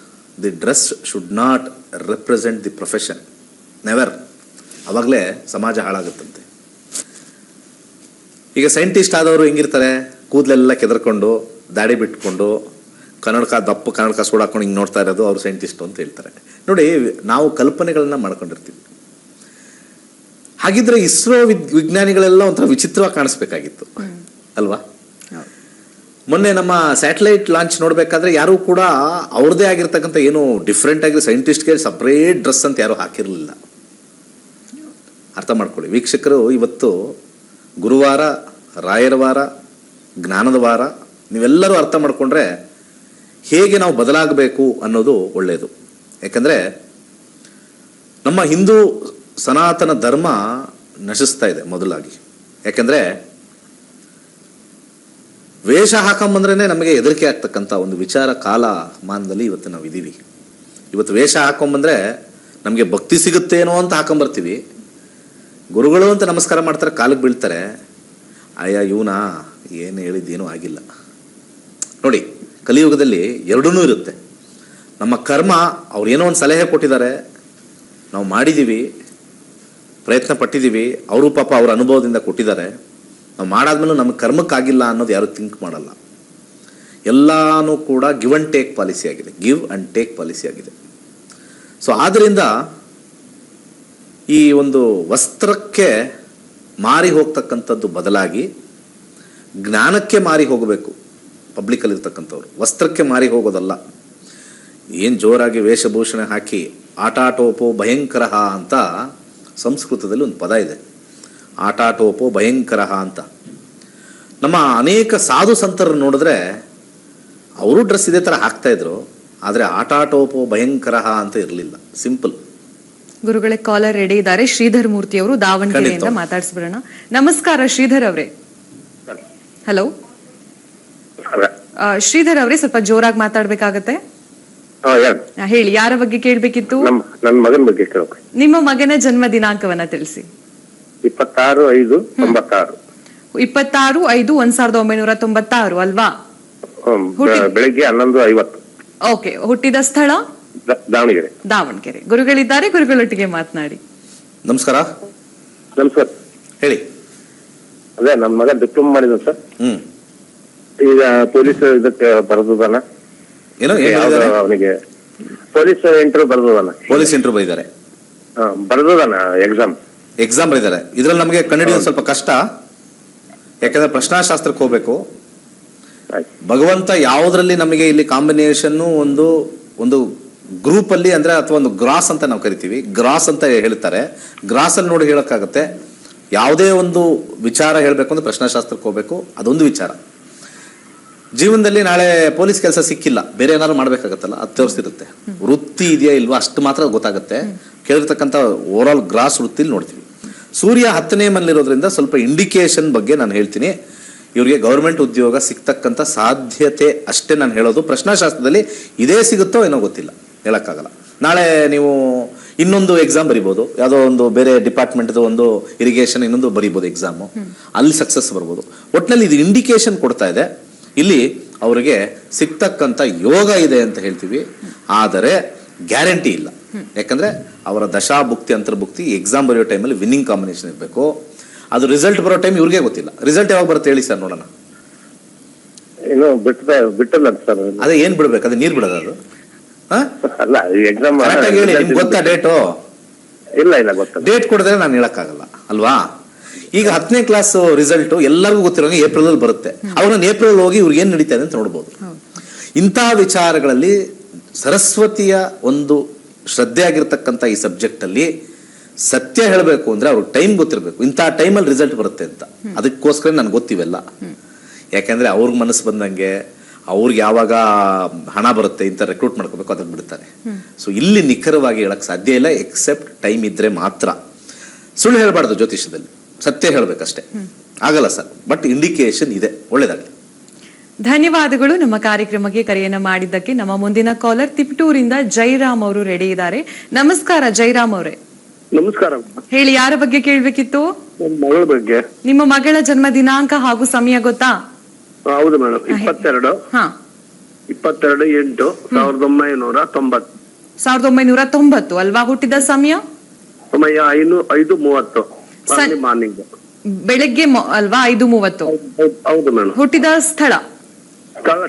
The dress should not represent the profession, never. ಅವಾಗಲೇ ಸಮಾಜ ಹಾಳಾಗುತ್ತಂತೆ. ಈಗ ಸೈಂಟಿಸ್ಟ್ ಆದವರು ಹೆಂಗಿರ್ತಾರೆ? ಕೂದಲೆಲ್ಲ ಕೆದರ್ಕೊಂಡು, ದಾಡಿ ಬಿಟ್ಕೊಂಡು, ದಪ್ಪ ಕನ್ನಡಕ ಸೋಡಾಕೊಂಡು ಹಿಂಗೆ ನೋಡ್ತಾ ಇರೋದು ಅವ್ರು ಸೈಂಟಿಸ್ಟು ಅಂತ ಹೇಳ್ತಾರೆ. ನೋಡಿ, ನಾವು ಕಲ್ಪನೆಗಳನ್ನ ಮಾಡ್ಕೊಂಡಿರ್ತೀವಿ. ಹಾಗಿದ್ರೆ ಇಸ್ರೋ ವಿಜ್ಞಾನಿಗಳೆಲ್ಲ ಒಂಥರ ವಿಚಿತ್ರವಾಗಿ ಕಾಣಿಸ್ಬೇಕಾಗಿತ್ತು ಅಲ್ವಾ? ಮೊನ್ನೆ ನಮ್ಮ ಸ್ಯಾಟಲೈಟ್ ಲಾಂಚ್ ನೋಡ್ಬೇಕಾದ್ರೆ ಯಾರು ಕೂಡ ಅವ್ರದೇ ಆಗಿರ್ತಕ್ಕಂಥ ಏನು ಡಿಫ್ರೆಂಟ್ ಆಗಿ ಸೈಂಟಿಸ್ಟ್ಗೆ ಸಪ್ರೇಟ್ ಡ್ರೆಸ್ ಅಂತ ಯಾರು ಹಾಕಿರಲಿಲ್ಲ. ಅರ್ಥ ಮಾಡ್ಕೊಳ್ಳಿ ವೀಕ್ಷಕರು. ಇವತ್ತು ಗುರುವಾರ, ರಾಯರ ವಾರ, ಜ್ಞಾನದ ವಾರ, ನೀವೆಲ್ಲರೂ ಅರ್ಥ ಮಾಡ್ಕೊಂಡ್ರೆ ಹೇಗೆ ನಾವು ಬದಲಾಗಬೇಕು ಅನ್ನೋದು ಒಳ್ಳೆಯದು. ಯಾಕಂದರೆ ನಮ್ಮ ಹಿಂದೂ ಸನಾತನ ಧರ್ಮ ನಶಿಸ್ತಾ ಇದೆ ಮೊದಲಾಗಿ. ಯಾಕಂದರೆ ವೇಷ ಹಾಕೊಂಬಂದ್ರೇ ನಮಗೆ ಹೆದರಿಕೆ ಆಗ್ತಕ್ಕಂಥ ಒಂದು ವಿಚಾರ ಕಾಲಮಾನದಲ್ಲಿ ಇವತ್ತು ನಾವು ಇದ್ದೀವಿ. ಇವತ್ತು ವೇಷ ಹಾಕೊಂಬಂದ್ರೆ ನಮಗೆ ಭಕ್ತಿ ಸಿಗುತ್ತೇನೋ ಅಂತ ಹಾಕೊಂಬರ್ತೀವಿ. ಗುರುಗಳು ಅಂತ ನಮಸ್ಕಾರ ಮಾಡ್ತಾರೆ, ಕಾಲಿಗೆ ಬೀಳ್ತಾರೆ. ಅಯ್ಯ ಇವನಾ ಏನು ಹೇಳಿದ್ದೇನೂ ಆಗಿಲ್ಲ. ನೋಡಿ, ಕಲಿಯುಗದಲ್ಲಿ ಎರಡೂ ಇರುತ್ತೆ. ನಮ್ಮ ಕರ್ಮ, ಅವ್ರು ಏನೋ ಒಂದು ಸಲಹೆ ಕೊಟ್ಟಿದ್ದಾರೆ, ನಾವು ಮಾಡಿದ್ದೀವಿ, ಪ್ರಯತ್ನ ಪಟ್ಟಿದ್ದೀವಿ, ಅವರು ಪಾಪ ಅವ್ರ ಅನುಭವದಿಂದ ಕೊಟ್ಟಿದ್ದಾರೆ. ನಾವು ಮಾಡಾದ್ಮೇಲೆ ನಮ್ಮ ಕರ್ಮಕ್ಕಾಗಿಲ್ಲ ಅನ್ನೋದು ಯಾರು ಥಿಂಕ್ ಮಾಡಲ್ಲ. ಎಲ್ಲಾನು ಕೂಡ ಗಿವ್ ಆ್ಯಂಡ್ ಟೇಕ್ ಪಾಲಿಸಿ ಆಗಿದೆ, ಗಿವ್ ಆ್ಯಂಡ್ ಟೇಕ್ ಪಾಲಿಸಿ ಆಗಿದೆ. ಸೊ ಆದ್ದರಿಂದ ಈ ಒಂದು ವಸ್ತ್ರಕ್ಕೆ ಮಾರಿ ಹೋಗ್ತಕ್ಕಂಥದ್ದು ಬದಲಾಗಿ ಜ್ಞಾನಕ್ಕೆ ಮಾರಿ ಹೋಗಬೇಕು. ಪಬ್ಲಿಕಲ್ಲಿರ್ತಕ್ಕಂಥವ್ರು ವಸ್ತ್ರಕ್ಕೆ ಮಾರಿ ಹೋಗೋದಲ್ಲ. ಏನು ಜೋರಾಗಿ ವೇಷಭೂಷಣ ಹಾಕಿ ಆಟಾಟೋಪೋ ಭಯಂಕರ ಅಂತ ಸಂಸ್ಕೃತದಲ್ಲಿ ಒಂದು ಪದ ಇದೆ, ಆಟಾಟೋಪೋ ಭಯಂಕರ ಅಂತ. ನಮ್ಮ ಅನೇಕ ಸಾಧು ಸಂತರು ನೋಡಿದ್ರೆ ಅವರು ಡ್ರೆಸ್ ಇದೇ ಥರ ಹಾಕ್ತಾ ಇದ್ರು, ಆದರೆ ಆಟಾಟೋಪೋ ಭಯಂಕರ ಅಂತ ಇರಲಿಲ್ಲ. ಸಿಂಪಲ್. ಗುರುಗಳೇ, ಕಾಲರ್ ರೆಡಿ ಇದ್ದಾರೆ. ಶ್ರೀಧರ್ ಮೂರ್ತಿ ಅವರು ದಾವಣಗೆರೆಯಿಂದ ಮಾತಾಡಿಸ್ಬಿಡೋಣ. ನಮಸ್ಕಾರ ಶ್ರೀಧರ್ ಅವರೇ. ಹಲೋ ಶ್ರೀಧರ್ ಅವರೇ, ಸ್ವಲ್ಪ ಜೋರಾಗಿ ಮಾತಾಡ್ಬೇಕಾಗತ್ತೆ. ಹೇಳಿ, ಯಾರ ಬಗ್ಗೆ ಕೇಳ್ಬೇಕಿತ್ತು? ನನ್ನ ಮಗನ ಬಗ್ಗೆ ಕೇಳಬೇಕು. ನಿಮ್ಮ ಮಗನ ಜನ್ಮ ದಿನಾಂಕವನ್ನ ತಿಳಿಸಿ. 26/5/96. 26/5/1996 ಅಲ್ವಾ? ಬೆಳಿಗ್ಗೆ 11:50. ಓಕೆ. ಹುಟ್ಟಿದ ಸ್ಥಳ ದಾವಣಗೆರೆ. ಗುರುಗಳಿದ್ದಾರೆ, ಗುರುಗಳೊಟ್ಟಿಗೆ ಮಾತನಾಡಿ. ನಮಸ್ಕಾರ. ನಮಸ್ಕಾರ. ಹೇಳಿ. ಅದೇ ನನ್ನ ಮಗ ಡಿಪ್ಲೊಮಾ ಮಾಡಿದ ಸರ್. ಈಗ ಪೊಲೀಸ್ ಇದಕ್ಕೆ ಬರೆದಾನ. ಏನೋ ಅವನಿಗೆ ಪೊಲೀಸ್ ಇಂಟರ್ವ್ಯೂ ಬರೆದಾನ. ಪೊಲೀಸ್ ಇಂಟರ್ವ್ಯೂ ಬೈದಾರೆ, ಬರೆದಾನ. ಎಕ್ಸಾಮ್ ಬರೆದಿದ್ದಾರೆ. ಇದ್ರಲ್ಲಿ ನಮಗೆ ಕಂಡುಹಿಡಿಯೋದು ಸ್ವಲ್ಪ ಕಷ್ಟ. ಯಾಕಂದ್ರೆ ಪ್ರಶ್ನಾಶಾಸ್ತ್ರಕ್ಕೆ ಹೋಗ್ಬೇಕು. ಭಗವಂತ ಯಾವುದ್ರಲ್ಲಿ ನಮಗೆ ಇಲ್ಲಿ ಕಾಂಬಿನೇಷನ್ ಒಂದು ಗ್ರೂಪ್ ಅಲ್ಲಿ ಅಂದ್ರೆ, ಅಥವಾ ಒಂದು ಗ್ರಾಸ್ ಅಂತ ನಾವು ಕರಿತೀವಿ, ಗ್ರಾಸ್ ಅಂತ ಹೇಳ್ತಾರೆ. ಗ್ರಾಸ್ ಅಲ್ಲಿ ನೋಡಿ ಹೇಳಕ್ಕಾಗತ್ತೆ. ಯಾವುದೇ ಒಂದು ವಿಚಾರ ಹೇಳ್ಬೇಕು ಅಂದ್ರೆ ಪ್ರಶ್ನಾಶಾಸ್ತ್ರಕ್ಕೆ ಹೋಗ್ಬೇಕು. ಅದೊಂದು ವಿಚಾರ. ಜೀವನದಲ್ಲಿ ನಾಳೆ ಪೊಲೀಸ್ ಕೆಲಸ ಸಿಕ್ಕಿಲ್ಲ, ಬೇರೆ ಏನಾದ್ರು ಮಾಡ್ಬೇಕಾಗತ್ತಲ್ಲ, ಅದು ತೋರಿಸಿರುತ್ತೆ. ವೃತ್ತಿ ಇದೆಯಾ ಇಲ್ವಾ ಅಷ್ಟು ಮಾತ್ರ ಗೊತ್ತಾಗುತ್ತೆ. ಕೇಳಿರ್ತಕ್ಕಂಥ ಓವರ್ ಆಲ್ ಗ್ರಾಸ್ ವೃತ್ತಿಲಿ ನೋಡ್ತೀವಿ. ಸೂರ್ಯ 10ನೇ ಮನೆಯಲ್ಲಿರೋದ್ರಿಂದ ಸ್ವಲ್ಪ ಇಂಡಿಕೇಶನ್ ಬಗ್ಗೆ ನಾನು ಹೇಳ್ತೀನಿ. ಇವರಿಗೆ ಗೌರ್ಮೆಂಟ್ ಉದ್ಯೋಗ ಸಿಗ್ತಕ್ಕಂಥ ಸಾಧ್ಯತೆ ಅಷ್ಟೇ ನಾನು ಹೇಳೋದು. ಪ್ರಶ್ನಾಶಾಸ್ತ್ರದಲ್ಲಿ ಇದೇ ಸಿಗುತ್ತೋ ಏನೋ ಗೊತ್ತಿಲ್ಲ, ಹೇಳಕ್ಕಾಗಲ್ಲ. ನಾಳೆ ನೀವು ಇನ್ನೊಂದು ಎಕ್ಸಾಮ್ ಬರಿಬೋದು, ಯಾವುದೋ ಒಂದು ಬೇರೆ ಡಿಪಾರ್ಟ್ಮೆಂಟ್ದು ಒಂದು ಇರಿಗೇಷನ್ ಇನ್ನೊಂದು ಬರಿಬೋದು ಎಕ್ಸಾಮು, ಅಲ್ಲಿ ಸಕ್ಸಸ್ ಬರ್ಬೋದು. ಒಟ್ಟಿನಲ್ಲಿ ಇದು ಇಂಡಿಕೇಶನ್ ಕೊಡ್ತಾ ಇದೆ. ಇಲ್ಲಿ ಅವರಿಗೆ ಸಿಗ್ತಕ್ಕಂಥ ಯೋಗ ಇದೆ ಅಂತ ಹೇಳ್ತೀವಿ, ಆದರೆ ಗ್ಯಾರಂಟಿ ಇಲ್ಲ. ಯಾಕಂದ್ರೆ ಅವರ ದಶಾಭುಕ್ತಿ ಅಂತರ್ಭುಕ್ತಿ ಎಕ್ಸಾಮ್ ಬರೆಯೋ ಟೈಮಲ್ಲಿ ವಿನ್ನಿಂಗ್ ಕಾಂಬಿನೇಷನ್ ಇರಬೇಕು. ಅದು ರಿಸಲ್ಟ್ ಬರೋ ಟೈಮ್ ಇವ್ರಿಗೆ ಗೊತ್ತಿಲ್ಲ. ರಿಸಲ್ಟ್ ಯಾವಾಗ ಬರುತ್ತೆ ಹೇಳಿ ಸರ್, ನೋಡೋಣ. ಬಿಟ್ಟಿಲ್ಲ ಸರ್. ಅದೇ ಏನ್ ಬಿಡ್ಬೇಕು? ಅದೇ ನೀರ್ ಬಿಡೋದು ಅದು? ಅಲ್ಲ, ಎಕ್ಸಾಮ್ ಹೇಳಿ. ನಿಮ್ಗೆ ಗೊತ್ತಾ ಡೇಟು? ಇಲ್ಲ ಗೊತ್ತಾ. ಡೇಟ್ ಕೊಡಿದ್ರೆ ನಾನು ಹೇಳಕ್ಕಾಗಲ್ಲ ಅಲ್ವಾ? ಈಗ 10ನೇ ಕ್ಲಾಸ್ ರಿಸಲ್ಟ್ ಎಲ್ಲರಿಗೂ ಗೊತ್ತಿರೋಂಗೆ ಏಪ್ರಿಲ್ ಅಲ್ಲಿ ಬರುತ್ತೆ. ಅವಾಗ ನಾನು ಏಪ್ರಿಲ್ ಹೋಗಿ ಇವ್ರಿಗೆ ಏನ್ ನಡೀತಾ ಇದೆ ಅಂತ ನೋಡ್ಬೋದು. ಇಂತಹ ವಿಚಾರಗಳಲ್ಲಿ ಸರಸ್ವತಿಯ ಒಂದು ಶ್ರದ್ಧೆ ಆಗಿರ್ತಕ್ಕಂಥ ಈ ಸಬ್ಜೆಕ್ಟ್ ಅಲ್ಲಿ ಸತ್ಯ ಹೇಳಬೇಕು ಅಂದ್ರೆ ಅವ್ರಿಗೆ ಟೈಮ್ ಗೊತ್ತಿರಬೇಕು, ಇಂಥ ಟೈಮಲ್ಲಿ ರಿಸಲ್ಟ್ ಬರುತ್ತೆ ಅಂತ. ಅದಕ್ಕೋಸ್ಕರ ನನ್ಗೆ ಗೊತ್ತಿವೆಲ್ಲ. ಯಾಕೆಂದ್ರೆ ಅವ್ರಿಗೆ ಮನಸ್ಸು ಬಂದಂಗೆ ಅವ್ರಿಗೆ ಯಾವಾಗ ಹಣ ಬರುತ್ತೆ ಇಂಥ ರೆಕ್ರೂಟ್ ಮಾಡ್ಕೋಬೇಕು ಅದನ್ನ ಬಿಡ್ತಾರೆ. ಸೊ ಇಲ್ಲಿ ನಿಖರವಾಗಿ ಹೇಳಕ್ ಸಾಧ್ಯ ಇಲ್ಲ, ಎಕ್ಸೆಪ್ಟ್ ಟೈಮ್ ಇದ್ರೆ ಮಾತ್ರ. ಸುಳ್ಳು ಹೇಳಬಾರ್ದು ಜ್ಯೋತಿಷ್ಯದಲ್ಲಿ, ಸತ್ಯ ಹೇಳ್ಬೇಕಷ್ಟೇ. ಆಗಲ್ಲ ಸರ್, ಬಟ್ ಇಂಡಿಕೇಶನ್ ಇದೆ. ಒಳ್ಳೇದಾಗಲಿ. ಧನ್ಯವಾದಗಳು ನಮ್ಮ ಕಾರ್ಯಕ್ರಮಕ್ಕೆ ಕರೆಯನ್ನ ಮಾಡಿದ್ದಕ್ಕೆ. ನಮ್ಮ ಮುಂದಿನ ಕಾಲರ್ ತಿಪಟೂರಿಂದ ಜೈರಾಮ್ ಅವರು ರೆಡಿ ಇದ್ದಾರೆ. ನಮಸ್ಕಾರ ಜೈರಾಮ್ ಅವರೇ. ನಮಸ್ಕಾರ. ಹೇಳಿ, ಯಾರ ಬಗ್ಗೆ ಕೇಳ್ಬೇಕಿತ್ತು? ಮಗಳ ಬಗ್ಗೆ. ನಿಮ್ಮ ಮಗಳ ಜನ್ಮ ದಿನಾಂಕ ಹಾಗೂ ಸಮಯ ಗೊತ್ತಾ? ಹೌದು ಮೇಡಮ್. 22/8/1990. 1990 ಅಲ್ವಾ? ಹುಟ್ಟಿದ ಸಮಯ? ಸಮಯ 5:30 ಮಾರ್ನಿಂಗ್. ಬೆಳಗ್ಗೆ ಅಲ್ವಾ? 5:30. ಹೌದು ಮೇಡಮ್. ಹುಟ್ಟಿದ ಸ್ಥಳ?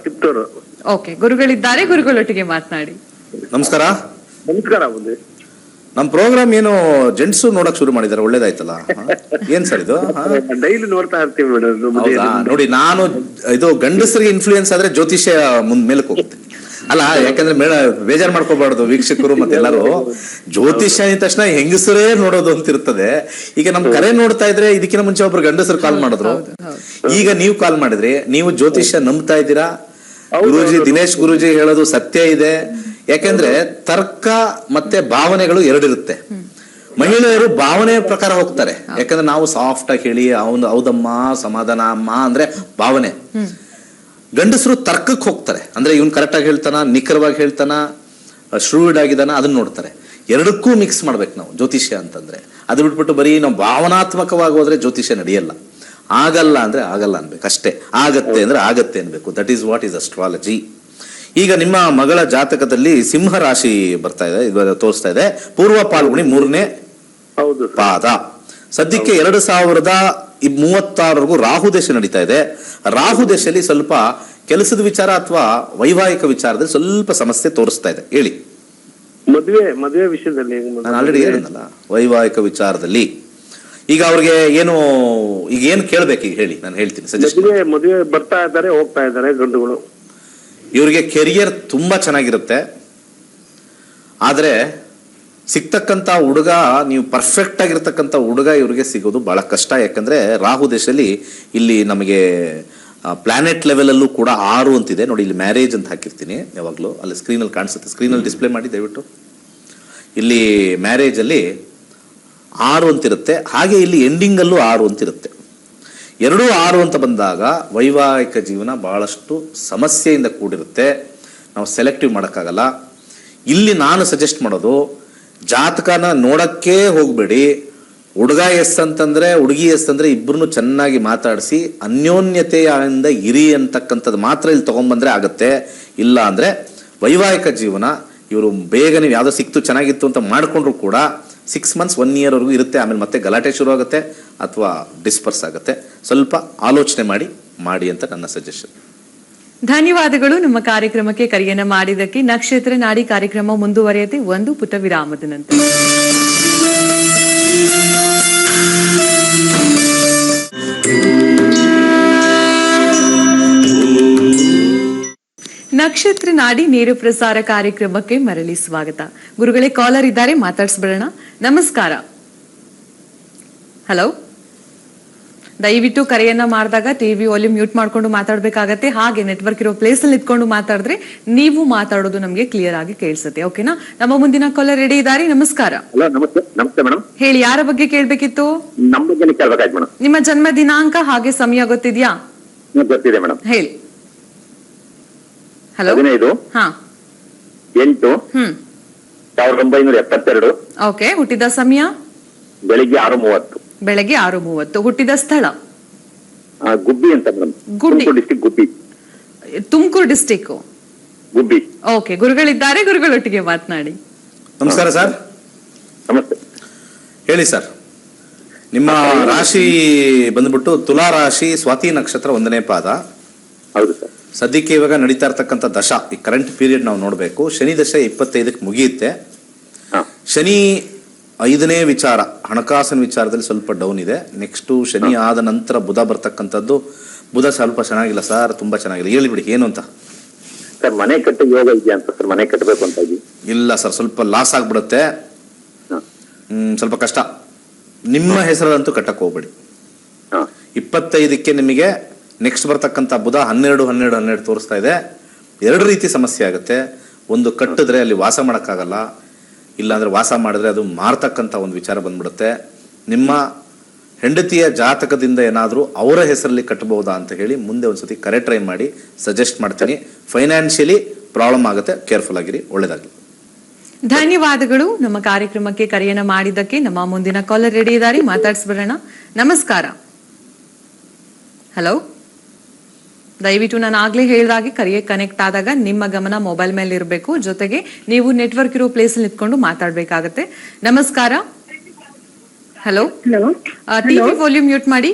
ತಿಪ್ಟೂರು. ಓಕೆ, ಗುರುಗಳಿದ್ದಾರೆ, ಗುರುಗಳೊಟ್ಟಿಗೆ ಮಾತನಾಡಿ. ನಮಸ್ಕಾರ. ನಮಸ್ಕಾರ. ನಮ್ ಪ್ರೋಗ್ರಾಮ್ ಏನು ಜೆಂಟ್ಸು ನೋಡಕ್ ಶುರು ಮಾಡಿದಾರೆ, ಒಳ್ಳೇದಾಯ್ತಲ್ಲ. ಏನ್ ಸರ್ ಇದು? ಡೈಲಿ ನೋಡ್ತಾ ಇರ್ತೀವಿ ಮೇಡಮ್. ನೋಡಿ, ನಾನು ಇದು ಗಂಡಸರಿಗೆ ಇನ್ಫ್ಲೂಯೆನ್ಸ್ ಆದ್ರೆ ಜ್ಯೋತಿಷ್ಯ ಮೇಲಕ್ಕೆ ಹೋಗುತ್ತೆ ಅಲ್ಲ. ಯಾಕಂದ್ರೆ ಬೇಜಾರ್ ಮಾಡ್ಕೋಬಾರ್ದು ವೀಕ್ಷಕರು ಮತ್ತೆಲ್ಲರೂ. ಜ್ಯೋತಿಷ್ಯ ಅಂದ ತಕ್ಷಣ ಹೆಂಗಸರೇ ನೋಡೋದು ಅಂತ ಇರ್ತದೆ. ಈಗ ನಮ್ ಕರೆ ನೋಡ್ತಾ ಇದ್ರೆ ಇದಕ್ಕಿಂತ ಮುಂಚೆ ಒಬ್ರು ಗಂಡಸರು ಕಾಲ್ ಮಾಡಿದ್ರು, ಈಗ ನೀವು ಕಾಲ್ ಮಾಡಿದ್ರಿ. ನೀವು ಜ್ಯೋತಿಷ್ಯ ನಂಬ್ತಾ ಇದ್ದೀರಾ? ಗುರೂಜಿ, ದಿನೇಶ್ ಗುರೂಜಿ ಹೇಳೋದು ಸತ್ಯ ಇದೆ. ಯಾಕೆಂದ್ರೆ ತರ್ಕ ಮತ್ತೆ ಭಾವನೆಗಳು ಎರಡಿರುತ್ತೆ. ಮಹಿಳೆಯರು ಭಾವನೆ ಪ್ರಕಾರ ಹೋಗ್ತಾರೆ, ಯಾಕಂದ್ರೆ ನಾವು ಸಾಫ್ಟ್ ಆಗಿ ಹೇಳಿ ಹೌದಮ್ಮ ಸಮಾಧಾನ ಅಮ್ಮ ಅಂದ್ರೆ ಭಾವನೆ. ಗಂಡಸರು ತರ್ಕಕ್ಕೆ ಹೋಗ್ತಾರೆ, ಅಂದ್ರೆ ಇವನ್ ಕರೆಕ್ಟ್ ಆಗಿ ಹೇಳ್ತಾನ, ನಿಖರವಾಗಿ ಹೇಳ್ತಾನ, ಶ್ರೂಡ್ ಆಗಿದಾನ, ಅದನ್ನ ನೋಡ್ತಾರೆ. ಎರಡಕ್ಕೂ ಮಿಕ್ಸ್ ಮಾಡ್ಬೇಕು ನಾವು ಜ್ಯೋತಿಷ್ಯ ಅಂತಂದ್ರೆ. ಅದು ಬಿಟ್ಬಿಟ್ಟು ಬರೀ ನಾವು ಭಾವನಾತ್ಮಕವಾಗಿ ಹೋದ್ರೆ ಜ್ಯೋತಿಷ್ಯ ನಡೆಯಲ್ಲ. ಆಗಲ್ಲ ಅಂದ್ರೆ ಆಗಲ್ಲ ಅನ್ಬೇಕು ಅಷ್ಟೇ, ಆಗತ್ತೆ ಅಂದ್ರೆ ಆಗತ್ತೆ ಅನ್ಬೇಕು. That is what is astrology. ಈಗ ನಿಮ್ಮ ಮಗಳ ಜಾತಕದಲ್ಲಿ ಸಿಂಹ ರಾಶಿ ಬರ್ತಾ ಇದೆ, ಇದು ತೋರಿಸ್ತಾ ಇದೆ. ಪೂರ್ವ ಪಾಲ್ಗುಣಿ 3ನೇ ಪಾದ. ಸದ್ಯಕ್ಕೆ 2036 ರಾಹು ದೇಶ ನಡೀತಾ ಇದೆ. ರಾಹು ದೇಶದಲ್ಲಿ ಸ್ವಲ್ಪ ಕೆಲಸದ ವಿಚಾರ ಅಥವಾ ವೈವಾಹಿಕ ವಿಚಾರದಲ್ಲಿ ಸ್ವಲ್ಪ ಸಮಸ್ಯೆ ತೋರಿಸ್ತಾ ಇದೆ. ಹೇಳಿ. ಮದುವೆ ವಿಷಯದಲ್ಲಿ ನಾನು ಆಲ್ರೆಡಿ ಹೇಳಿದ್ನಲ್ಲ, ವೈವಾಹಿಕ ವಿಚಾರದಲ್ಲಿ. ಈಗ ಅವ್ರಿಗೆ ಏನು, ಈಗ ಏನು ಕೇಳ್ಬೇಕು ಈಗ ಹೇಳಿ, ನಾನು ಹೇಳ್ತೀನಿ. ಸಜೆಸ್ಟ್. ಮದುವೆ ಬರ್ತಾ ಇದ್ದಾರೆ, ಹೋಗ್ತಾ ಇದ್ದಾರೆ ಗಂಡುಗಳು. ಇವ್ರಿಗೆ ಕೆರಿಯರ್ ತುಂಬಾ ಚೆನ್ನಾಗಿರುತ್ತೆ, ಆದ್ರೆ ಸಿಗ್ತಕ್ಕಂತ ಹುಡುಗ, ನೀವು ಪರ್ಫೆಕ್ಟ್ ಆಗಿರ್ತಕ್ಕಂಥ ಹುಡುಗ ಇವ್ರಿಗೆ ಸಿಗೋದು ಬಹಳ ಕಷ್ಟ. ಯಾಕಂದ್ರೆ ರಾಹು ದೇಶದಲ್ಲಿ ಇಲ್ಲಿ ನಮಗೆ ಪ್ಲಾನೆಟ್ ಲೆವೆಲ್ ಅಲ್ಲೂ ಕೂಡ 6 ಅಂತಿದೆ ನೋಡಿ. ಇಲ್ಲಿ ಮ್ಯಾರೇಜ್ ಅಂತ ಹಾಕಿರ್ತೀನಿ ಯಾವಾಗ್ಲೂ, ಅಲ್ಲಿ ಸ್ಕ್ರೀನಲ್ಲಿ ಕಾಣಿಸುತ್ತೆ. ಸ್ಕ್ರೀನಲ್ಲಿ ಡಿಸ್ಪ್ಲೇ ಮಾಡಿ ದಯವಿಟ್ಟು. ಇಲ್ಲಿ ಮ್ಯಾರೇಜ್ ಅಲ್ಲಿ 6 ಅಂತಿರುತ್ತೆ, ಹಾಗೆ ಇಲ್ಲಿ ಎಂಡಿಂಗ್ ಅಲ್ಲೂ 6 ಅಂತಿರುತ್ತೆ. 2 6 ಅಂತ ಬಂದಾಗ ವೈವಾಹಿಕ ಜೀವನ ಬಹಳಷ್ಟು ಸಮಸ್ಯೆಯಿಂದ ಕೂಡಿರುತ್ತೆ. ನಾವು ಸೆಲೆಕ್ಟಿವ್ ಮಾಡೋಕ್ಕಾಗಲ್ಲ. ಇಲ್ಲಿ ನಾನು ಸಜೆಸ್ಟ್ ಮಾಡೋದು, ಜಾತಕನ ನೋಡಕ್ಕೆ ಹೋಗ್ಬೇಡಿ. ಹುಡುಗ ಎಸ್ ಅಂತಂದ್ರೆ ಹುಡುಗಿ ಎಸ್ ಅಂದ್ರೆ ಇಬ್ಬರನ್ನು ಚೆನ್ನಾಗಿ ಮಾತಾಡಿಸಿ ಅನ್ಯೋನ್ಯತೆಯಿಂದ ಇರಿ ಅಂತಕ್ಕಂಥದ್ದು ಮಾತ್ರ ಇಲ್ಲಿ ತಗೊಂಡ್ಬಂದ್ರೆ ಆಗತ್ತೆ. ಇಲ್ಲ ಅಂದ್ರೆ ವೈವಾಹಿಕ ಜೀವನ ಇವರು ಬೇಗ ನೀವು ಯಾವ್ದೋ ಸಿಕ್ತು ಚೆನ್ನಾಗಿತ್ತು ಅಂತ ಮಾಡ್ಕೊಂಡ್ರು ಕೂಡ 6 months 1 year ವರೆಗೂ ಇರುತ್ತೆ. ಆಮೇಲೆ ಮತ್ತೆ ಗಲಾಟೆ ಶುರು ಆಗುತ್ತೆ ಅಥವಾ ಡಿಸ್ಪರ್ಸ್ ಆಗುತ್ತೆ. ಸ್ವಲ್ಪ ಆಲೋಚನೆ ಮಾಡಿ ಅಂತ ನನ್ನ ಸಜೆಷನ್. ಧನ್ಯವಾದಗಳು ನಮ್ಮ ಕಾರ್ಯಕ್ರಮಕ್ಕೆ ಕರೆಯನ್ನ ಮಾಡಿದ್ದಕ್ಕೆ. ನಕ್ಷತ್ರ ನಾಡಿ ಕಾರ್ಯಕ್ರಮ ಮುಂದುವರಿಯುತ್ತೆ ಒಂದು ಪುಟ ವಿರಾಮದ ನಂತರ. ನಕ್ಷತ್ರ ನಾಡಿ ನೇರ ಪ್ರಸಾರ ಕಾರ್ಯಕ್ರಮಕ್ಕೆ ಮರಳಿ ಸ್ವಾಗತ. ಗುರುಗಳೇ, ಕಾಲರ್ ಇದ್ದಾರೆ, ಮಾತಾಡ್ಸ್ಬಿಡೋಣ. ನಮಸ್ಕಾರ. ಹಲೋ. ದಯವಿಟ್ಟು ಕರೆಯನ್ನ ಮಾಡಿದಾಗ ಟಿವಿ ವಾಲ್ಯೂಮ್ ಮ್ಯೂಟ್ ಮಾಡ್ಕೊಂಡು ಮಾತಾಡ್ಬೇಕಾಗತ್ತೆ. ಹಾಗೆ ನೆಟ್ವರ್ಕ್ ಇರೋ ಪ್ಲೇಸ್ ಅಲ್ಲಿ ಇಟ್ಕೊಂಡು ಮಾತಾಡಿದ್ರೆ ನೀವು ಮಾತಾಡೋದು ನಮ್ಗೆ ಕ್ಲಿಯರ್ ಆಗಿ ಕೇಳಿಸುತ್ತೆ. ಓಕೆನಾ? ನಮ್ಮ ಮುಂದಿನ ಕಾಲರ್ ರೆಡಿ ಇದ್ದಾರೆ. ನಮಸ್ಕಾರ. ನಮಸ್ತೆ ಮೇಡಮ್. ಹೇಳಿ, ಯಾರ ಬಗ್ಗೆ ಕೇಳ್ಬೇಕಿತ್ತು? ನಮ್ಮ ಬಗ್ಗೆ ಕೇಳ್ಬೇಕಾಯ್ತು ಮೇಡಮ್. ನಿಮ್ಮ ಜನ್ಮ ದಿನಾಂಕ ಹಾಗೆ ಸಮಯ ಗೊತ್ತಿದ್ಯಾ? ಗೊತ್ತಿದೆ ಮೇಡಮ್. ಹೇಳಿ. ಹಲೋ. 15/8/1972. ಓಕೆ. ಹುಟ್ಟಿದ ಸಮಯ? ಬೆಳಿಗ್ಗೆ 6:30. ಬೆಳಗ್ಗೆ 6:30. ಹುಟ್ಟಿದ ಸ್ಥಳ? ಗುಬ್ಬಿ ಅಂತ ಮೇಡಮ್. ಗುಬ್ಬಿ ಡಿಸ್ಟಿಕ್. ಗುಬ್ಬಿ, ತುಮಕೂರು ಡಿಸ್ಟಿಕ್. ಗುಬ್ಬಿ. ಓಕೆ, ಗುರುಗಳಿದ್ದಾರೆ, ಗುರುಗಳೊಟ್ಟಿಗೆ ಮಾತನಾಡಿ. ನಮಸ್ಕಾರ ಸರ್. ನಮಸ್ತೆ. ಹೇಳಿ ಸರ್. ನಿಮ್ಮ ರಾಶಿ ಬಂದ್ಬಿಟ್ಟು ತುಲಾ ರಾಶಿ, ಸ್ವಾತಿ ನಕ್ಷತ್ರ 1ನೇ ಪಾದ. ಹೌದು ಸರ್. ಸದ್ಯಕ್ಕೆ ಇವಾಗ ನಡೀತಾ ಇರ್ತಕ್ಕಂಥ ದಶಾ, ಈ ಕರೆಂಟ್ ಪೀರಿಯಡ್ ನಾವು ನೋಡಬೇಕು. ಶನಿ ದಶೆ 25ಕ್ಕೆ ಮುಗಿಯುತ್ತೆ. ಶನಿ 5ನೇ ವಿಚಾರ, ಹಣಕಾಸಿನ ವಿಚಾರದಲ್ಲಿ ಸ್ವಲ್ಪ ಡೌನ್ ಇದೆ. ನೆಕ್ಸ್ಟ್ ಶನಿ ಆದ ನಂತರ ಬುಧ ಬರ್ತಕ್ಕಂಥದ್ದು. ಬುಧ ಸ್ವಲ್ಪ ಚೆನ್ನಾಗಿಲ್ಲ ಸರ್, ತುಂಬಾ ಚೆನ್ನಾಗಿಲ್ಲ. ಹೇಳಿಬಿಡಿ ಏನು ಅಂತ. ಸರ್, ಮನೆ ಕಟ್ಟ ಯೋಗ ಇದೆಯಾ ಅಂತ ಸರ್? ಮನೆ ಕಟ್ಟಬೇಕು ಅಂತ ಇದೀವಿ. ಇಲ್ಲ ಸರ್, ಸ್ವಲ್ಪ ಲಾಸ್ ಆಗ್ಬಿಡುತ್ತೆ. ಸ್ವಲ್ಪ ಕಷ್ಟ. ನಿಮ್ಮ ಹೆಸರಲ್ಲಂತೂ ಕಟ್ಟಕ್ಕೆ ಹೋಗ್ಬೇಡಿ. 25ಕ್ಕೆ ನಿಮಗೆ ನೆಕ್ಸ್ಟ್ ಬರ್ತಕ್ಕಂಥ ಬುಧ 12 ತೋರಿಸ್ತಾ ಇದೆ. 2 ರೀತಿ ಸಮಸ್ಯೆ ಆಗುತ್ತೆ. ಒಂದು, ಕಟ್ಟಿದ್ರೆ ಅಲ್ಲಿ ವಾಸ ಮಾಡೋಕ್ಕಾಗಲ್ಲ, ಇಲ್ಲಾಂದ್ರೆ ವಾಸ ಮಾಡಿದ್ರೆ ಅದು ಮಾರ್ತಕ್ಕಂಥ ಒಂದು ವಿಚಾರ ಬಂದ್ಬಿಡುತ್ತೆ. ನಿಮ್ಮ ಹೆಂಡತಿಯ ಜಾತಕದಿಂದ ಏನಾದರೂ ಅವರ ಹೆಸರಲ್ಲಿ ಕಟ್ಟಬಹುದಾ ಅಂತ ಹೇಳಿ ಮುಂದೆ ಒಂದ್ಸತಿ ಕರೆ ಟ್ರೈ ಮಾಡಿ, ಸಜೆಸ್ಟ್ ಮಾಡ್ತೀನಿ. ಫೈನಾನ್ಷಿಯಲಿ ಪ್ರಾಬ್ಲಮ್ ಆಗುತ್ತೆ, ಕೇರ್ಫುಲ್ ಆಗಿರಿ. ಒಳ್ಳೇದಾಗಲಿ. ಧನ್ಯವಾದಗಳು. ನಮ್ಮ ಕಾರ್ಯಕ್ರಮಕ್ಕೆ ಕರೆಯನ್ನ ಮಾಡಿದ್ದಕ್ಕೆ. ನಮ್ಮ ಮುಂದಿನ ಕಾಲರ್ ರೆಡಿ ಇದ್ದಾರೆ, ಮಾತಾಡ್ಸ್ಬಿಡೋಣ. ನಮಸ್ಕಾರ. ಹಲೋ. ದಯವಿಟ್ಟು ನಾನು ಆಗ್ಲೇ ಹೇಳಿದಾಗೆ ಕರೆಗೆ ಕನೆಕ್ಟ್ ಆದಾಗ ನಿಮ್ಮ ಗಮನ ಮೊಬೈಲ್ ಮೇಲೆ ಇರಬೇಕು, ಜೊತೆಗೆ ನೀವು ನೆಟ್ವರ್ಕ್ ಇರೋ ಪ್ಲೇಸ್ ನಿಂತ್ಕೊಂಡು ಮಾತಾಡ್ಬೇಕಾಗತ್ತೆ. ನಮಸ್ಕಾರ. ಹಲೋ. ಟಿವಿ ವಾಲ್ಯೂಮ್ ಮ್ಯೂಟ್ ಮಾಡಿ.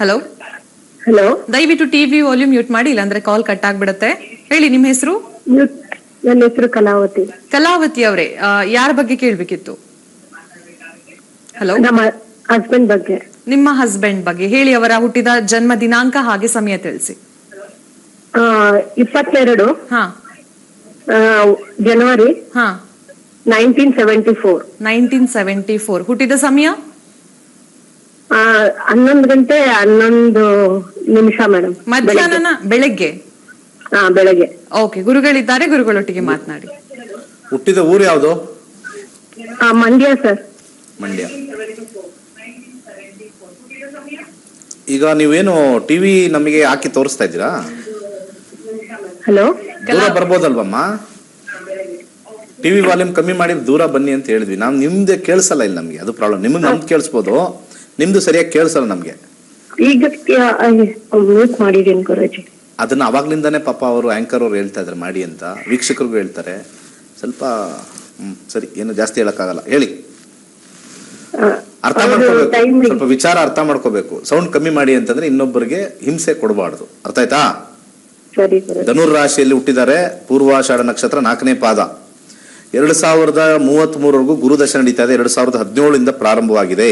ಹಲೋ. ದಯವಿಟ್ಟು ಟಿವಿ ವಾಲ್ಯೂಮ್ ಮ್ಯೂಟ್ ಮಾಡಿ, ಇಲ್ಲಾಂದ್ರೆ ಕಾಲ್ ಕಟ್ ಆಗ್ಬಿಡತ್ತೆ. ಹೇಳಿ, ನಿಮ್ಮ ಹೆಸರು? ನನ್ನ ಹೆಸರು ಕಲಾವತಿ. ಕಲಾವತಿ ಅವರೇ, ಯಾರ ಬಗ್ಗೆ ಕೇಳ್ಬೇಕಿತ್ತು? ಹಲೋ. ನಮ್ಮ ಹಸ್ಬೆಂಡ್ ಬಗ್ಗೆ. ನಿಮ್ಮ ಹಸ್ಬೆಂಡ್ ಬಗ್ಗೆ ಹೇಳಿ. ಅವರ ಹುಟ್ಟಿದ ಜನ್ಮ ದಿನಾಂಕ ಹಾಗೆ ಸಮಯ ತಿಳಿಸಿ. 22 ಹಾ ಜನವರಿ ಹಾ 1974. 1974. ಹುಟ್ಟಿದ ಸಮಯ 11 ಗಂಟೆ 11 ನಿಮಿಷ ಮೇಡಮ್. ಮಧ್ಯಾಹ್ನ ಬೆಳಗ್ಗೆ? ಬೆಳಗ್ಗೆ. ಓಕೆ, ಗುರುಗಳಿದ್ದಾರೆ, ಗುರುಗಳೊಟ್ಟಿಗೆ ಮಾತನಾಡಿ. ಹುಟ್ಟಿದ ಊರು ಯಾವುದು? ಮಂಡ್ಯ ಸರ್. ಮಂಡ್ಯ. ಈಗ ನೀವೇನು ಟಿವಿ ನಮಗೆ ಹಾಕಿ ತೋರಿಸ್ತಾ ಇದ್ದೀರಾ? ಹಲೋ. ದೂರ ಬರ್ಬೋದಲ್ವಮ್ಮ? ಟಿವಿ ವಾಲ್ಯೂಮ್ ಕಮ್ಮಿ ಮಾಡಿ ದೂರ ಬನ್ನಿ ಅಂತ ಹೇಳಿದ್ವಿ. ನಾವು ನಿಮ್ದೆ ಕೇಳಿಸಲ್ಲ ಇಲ್ಲಿ, ನಮ್ಗೆ ಅದು ಪ್ರಾಬ್ಲಮ್. ನಿಮ್ಗೆ ನಮ್ದು ಕೇಳಿಸ್ಬೋದು, ನಿಮ್ದು ಸರಿಯಾಗಿ ಕೇಳಿಸಲ್ಲ ನಮ್ಗೆ. ಈಗ ಮ್ಯೂಟ್ ಮಾಡಿದ್ದೀನಿ ಗುರುಜಿ. ಅದನ್ನ ಅವಾಗ್ಲಿಂದಾನೇ ಪಾಪ ಅವರು ಆಂಕರ್ ಅವ್ರು ಹೇಳ್ತಾ ಇದ್ದಾರೆ ಮಾಡಿ ಅಂತ, ವೀಕ್ಷಕರಿಗೂ ಹೇಳ್ತಾರೆ. ಸ್ವಲ್ಪ ಸರಿ, ಏನು ಜಾಸ್ತಿ ಹೇಳಕ್ಕಾಗಲ್ಲ. ಹೇಳಿ, ಅರ್ಥ ಮಾಡ್ಕೋಬೇಕು, ಸ್ವಲ್ಪ ವಿಚಾರ ಅರ್ಥ ಮಾಡ್ಕೋಬೇಕು. ಸೌಂಡ್ ಕಮ್ಮಿ ಮಾಡಿ ಅಂತಂದ್ರೆ ಇನ್ನೊಬ್ಬರಿಗೆ ಹಿಂಸೆ ಕೊಡಬಾರ್ದು. ಅರ್ಥ ಆಯ್ತಾ? ಧನುರ್ ರಾಶಿಯಲ್ಲಿ ಹುಟ್ಟಿದ್ದಾರೆ. ಪೂರ್ವಾಷಾಢ ನಕ್ಷತ್ರ 4ನೇ ಪಾದ. 2033ವರೆಗೂ ಗುರುದಶ ನಡೀತಾ ಇದೆ. 2017 ಪ್ರಾರಂಭವಾಗಿದೆ.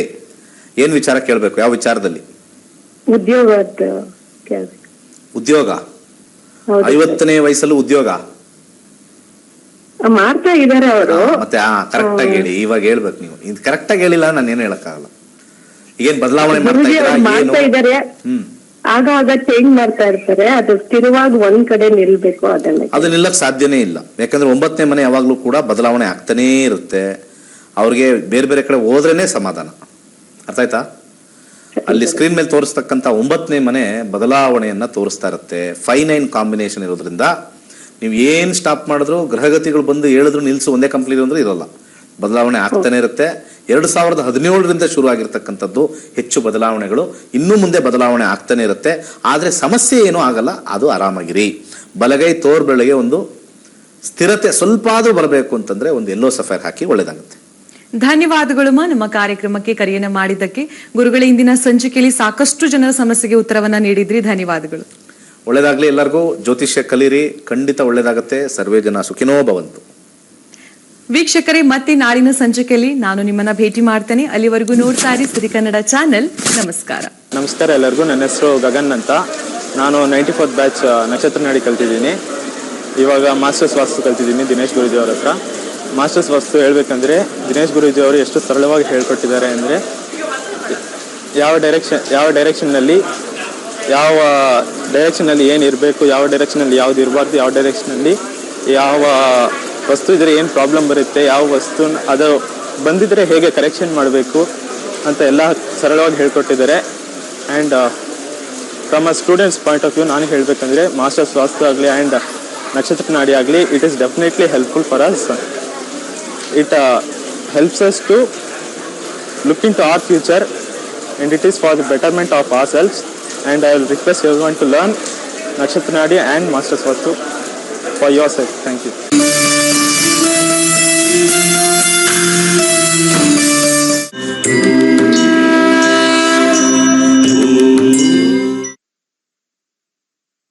ಏನ್ ವಿಚಾರ ಕೇಳಬೇಕು? ಯಾವ ವಿಚಾರದಲ್ಲಿ? ಉದ್ಯೋಗ. 50ನೇ ವಯಸ್ಸಲ್ಲಿ ಉದ್ಯೋಗ ಮಾಡ್ತಾ ಇದಾರೆ ಅವರು. ಮತ್ತೆ ಕರೆಕ್ಟ್ ಆಗಿ ಹೇಳಿ. ಇವಾಗ ಹೇಳ್ಬೇಕು ನೀವು. ಇದು ಕರೆಕ್ಟ್ ಆಗಿ ಹೇಳಿಲ್ಲ, ನಾನು ಏನು ಹೇಳಕ್ಕಾಗಲ್ಲ. ಈಗೇನ್ ಬದಲಾವಣೆ ಮಾಡ್ತಾ ಇದಾರೆ, ಆಗ ಚೇಂಜ್ ಮಾಡ್ತಾ ಇರ್ತಾರೆ. ಅದು ಸ್ಥಿರವಾಗಿ ಒಂದ್ ಕಡೆ ನಿಲ್ಬೇಕು, ಅದು ನಿಲ್ಲಕ್ ಸಾಧ್ಯನೇ ಇಲ್ಲ. ಯಾಕಂದ್ರೆ 9ನೇ ಮನೆ ಯಾವಾಗ್ಲೂ ಕೂಡ ಬದಲಾವಣೆ ಆಗ್ತಾನೇ ಇರುತ್ತೆ. ಅವ್ರಿಗೆ ಬೇರೆ ಬೇರೆ ಕಡೆ ಹೋದ್ರೇನೆ ಸಮಾಧಾನ. ಅರ್ಥ ಆಯ್ತಾ? ಅಲ್ಲಿ ಸ್ಕ್ರೀನ್ ಮೇಲೆ ತೋರಿಸ್ತಕ್ಕಂಥ 9ನೇ ಮನೆ ಬದಲಾವಣೆಯನ್ನ ತೋರಿಸ್ತಾ ಇರುತ್ತೆ. 5-9 ಕಾಂಬಿನೇಷನ್ ಇರೋದ್ರಿಂದ ನೀವು ಏನ್ ಸ್ಟಾಪ್ ಮಾಡಿದ್ರು, ಗ್ರಹಗತಿಗಳು ಬಂದು ಹೇಳಿದ್ರು ನಿಲ್ಸು ಒಂದೇ ಕಂಪ್ಲೀಟ್ ಅಂದ್ರೆ ಇರೋಲ್ಲ. ಬದಲಾವಣೆ ಆಗ್ತಾನೆ ಇರುತ್ತೆ. 2017ರಿಂದ ಶುರು ಆಗಿರ್ತಕ್ಕಂಥದ್ದು ಹೆಚ್ಚು ಬದಲಾವಣೆಗಳು. ಇನ್ನು ಮುಂದೆ ಬದಲಾವಣೆ ಆಗ್ತಾನೆ ಇರುತ್ತೆ. ಆದ್ರೆ ಸಮಸ್ಯೆ ಏನೂ ಆಗಲ್ಲ, ಅದು ಆರಾಮಾಗಿರಿ. ಬಲಗೈ ತೋರ್ ಬೆಳಗ್ಗೆ ಒಂದು ಸ್ಥಿರತೆ ಸ್ವಲ್ಪ ಆದ್ರೂ ಬರಬೇಕು ಅಂತಂದ್ರೆ ಒಂದು ಯೆಲ್ಲೋ ಸಫೈರ್ ಹಾಕಿ ಒಳ್ಳೇದಾಗುತ್ತೆ. ಧನ್ಯವಾದಗಳು ನಮ್ಮ ಕಾರ್ಯಕ್ರಮಕ್ಕೆ ಕರೆಯನ್ನ ಮಾಡಿದ್ದಕ್ಕೆ. ಗುರುಗಳ ಇಂದಿನ ಸಂಚಿಕೆಯಲ್ಲಿ ಸಾಕಷ್ಟು ಜನರ ಸಮಸ್ಯೆಗೆ ಉತ್ತರವನ್ನ ನೀಡಿದ್ರಿ. ಧನ್ಯವಾದಗಳು. ಒಳ್ಳೇದಾಗ್ಲಿ ಎಲ್ಲರಿಗೂ. ಜ್ಯೋತಿಷ್ಯ ಕಲೀರಿ, ಖಂಡಿತ ಒಳ್ಳೇದಾಗತ್ತೆ. ಸರ್ವೇ ಜನ ಸುಖಿನೋ ಭವಂತು. ವೀಕ್ಷಕರೇ, ಮತ್ತೆ ನಾಳಿನ ಸಂಚಿಕೆಯಲ್ಲಿ ನಾನು ನಿಮ್ಮನ್ನ ಭೇಟಿ ಮಾಡ್ತೇನೆ. ಅಲ್ಲಿವರೆಗೂ ನೋಡ್ತಾ ಇರಿ ಸಿರಿ ಕನ್ನಡ ಚಾನೆಲ್. ನಮಸ್ಕಾರ. ನಮಸ್ಕಾರ ಎಲ್ಲರಿಗೂ. ನನ್ನ ಹೆಸರು ಗಗನ್ ಅಂತ. ನಾನು 94th ಬ್ಯಾಚ್ ನಕ್ಷತ್ರ ನಾಡಿ ಕಲ್ತಿದ್ದೀನಿ. ಇವಾಗ ಮಾಸ್ಟರ್ಸ್ ವಾಸ್ತು ಕಲ್ತಿದ್ದೀನಿ ದಿನೇಶ್ ಗುರೂಜಿ ಅವ್ರ ಹತ್ರ. ಮಾಸ್ಟರ್ಸ್ ವಾಸ್ತು ಹೇಳ್ಬೇಕಂದ್ರೆ ದಿನೇಶ್ ಗುರೂಜಿ ಅವರು ಎಷ್ಟು ಸರಳವಾಗಿ ಹೇಳ್ಕೊಟ್ಟಿದ್ದಾರೆ ಅಂದರೆ, ಯಾವ ಡೈರೆಕ್ಷನ್ನಲ್ಲಿ ಏನು ಇರಬೇಕು, ಯಾವ ಡೈರೆಕ್ಷನಲ್ಲಿ ಯಾವ್ದು ಇರಬಾರ್ದು, ಯಾವ ಡೈರೆಕ್ಷನಲ್ಲಿ ಯಾವ ವಸ್ತು ಇದ್ರೆ ಏನು ಪ್ರಾಬ್ಲಮ್ ಬರುತ್ತೆ, ಯಾವ ವಸ್ತು ಅದು ಬಂದಿದ್ರೆ ಹೇಗೆ ಕರೆಕ್ಷನ್ ಮಾಡಬೇಕು ಅಂತ ಎಲ್ಲ ಸರಳವಾಗಿ ಹೇಳ್ಕೊಟ್ಟಿದ್ದಾರೆ. And from a students point of view ನಾನು ಹೇಳಬೇಕಂದ್ರೆ, ಮಾಸ್ಟರ್ಸ್ ವಾಸ್ತು ಆಗಲಿ ಆ್ಯಂಡ್ ನಕ್ಷತ್ರ ನಾಡಿ ಆಗಲಿ, it is definitely helpful for us. It helps us to look into our future, and it is for the betterment of ourselves. And I will request everyone to learn Nakshatra Nadi and Masters Vastu for yourself. Thank you.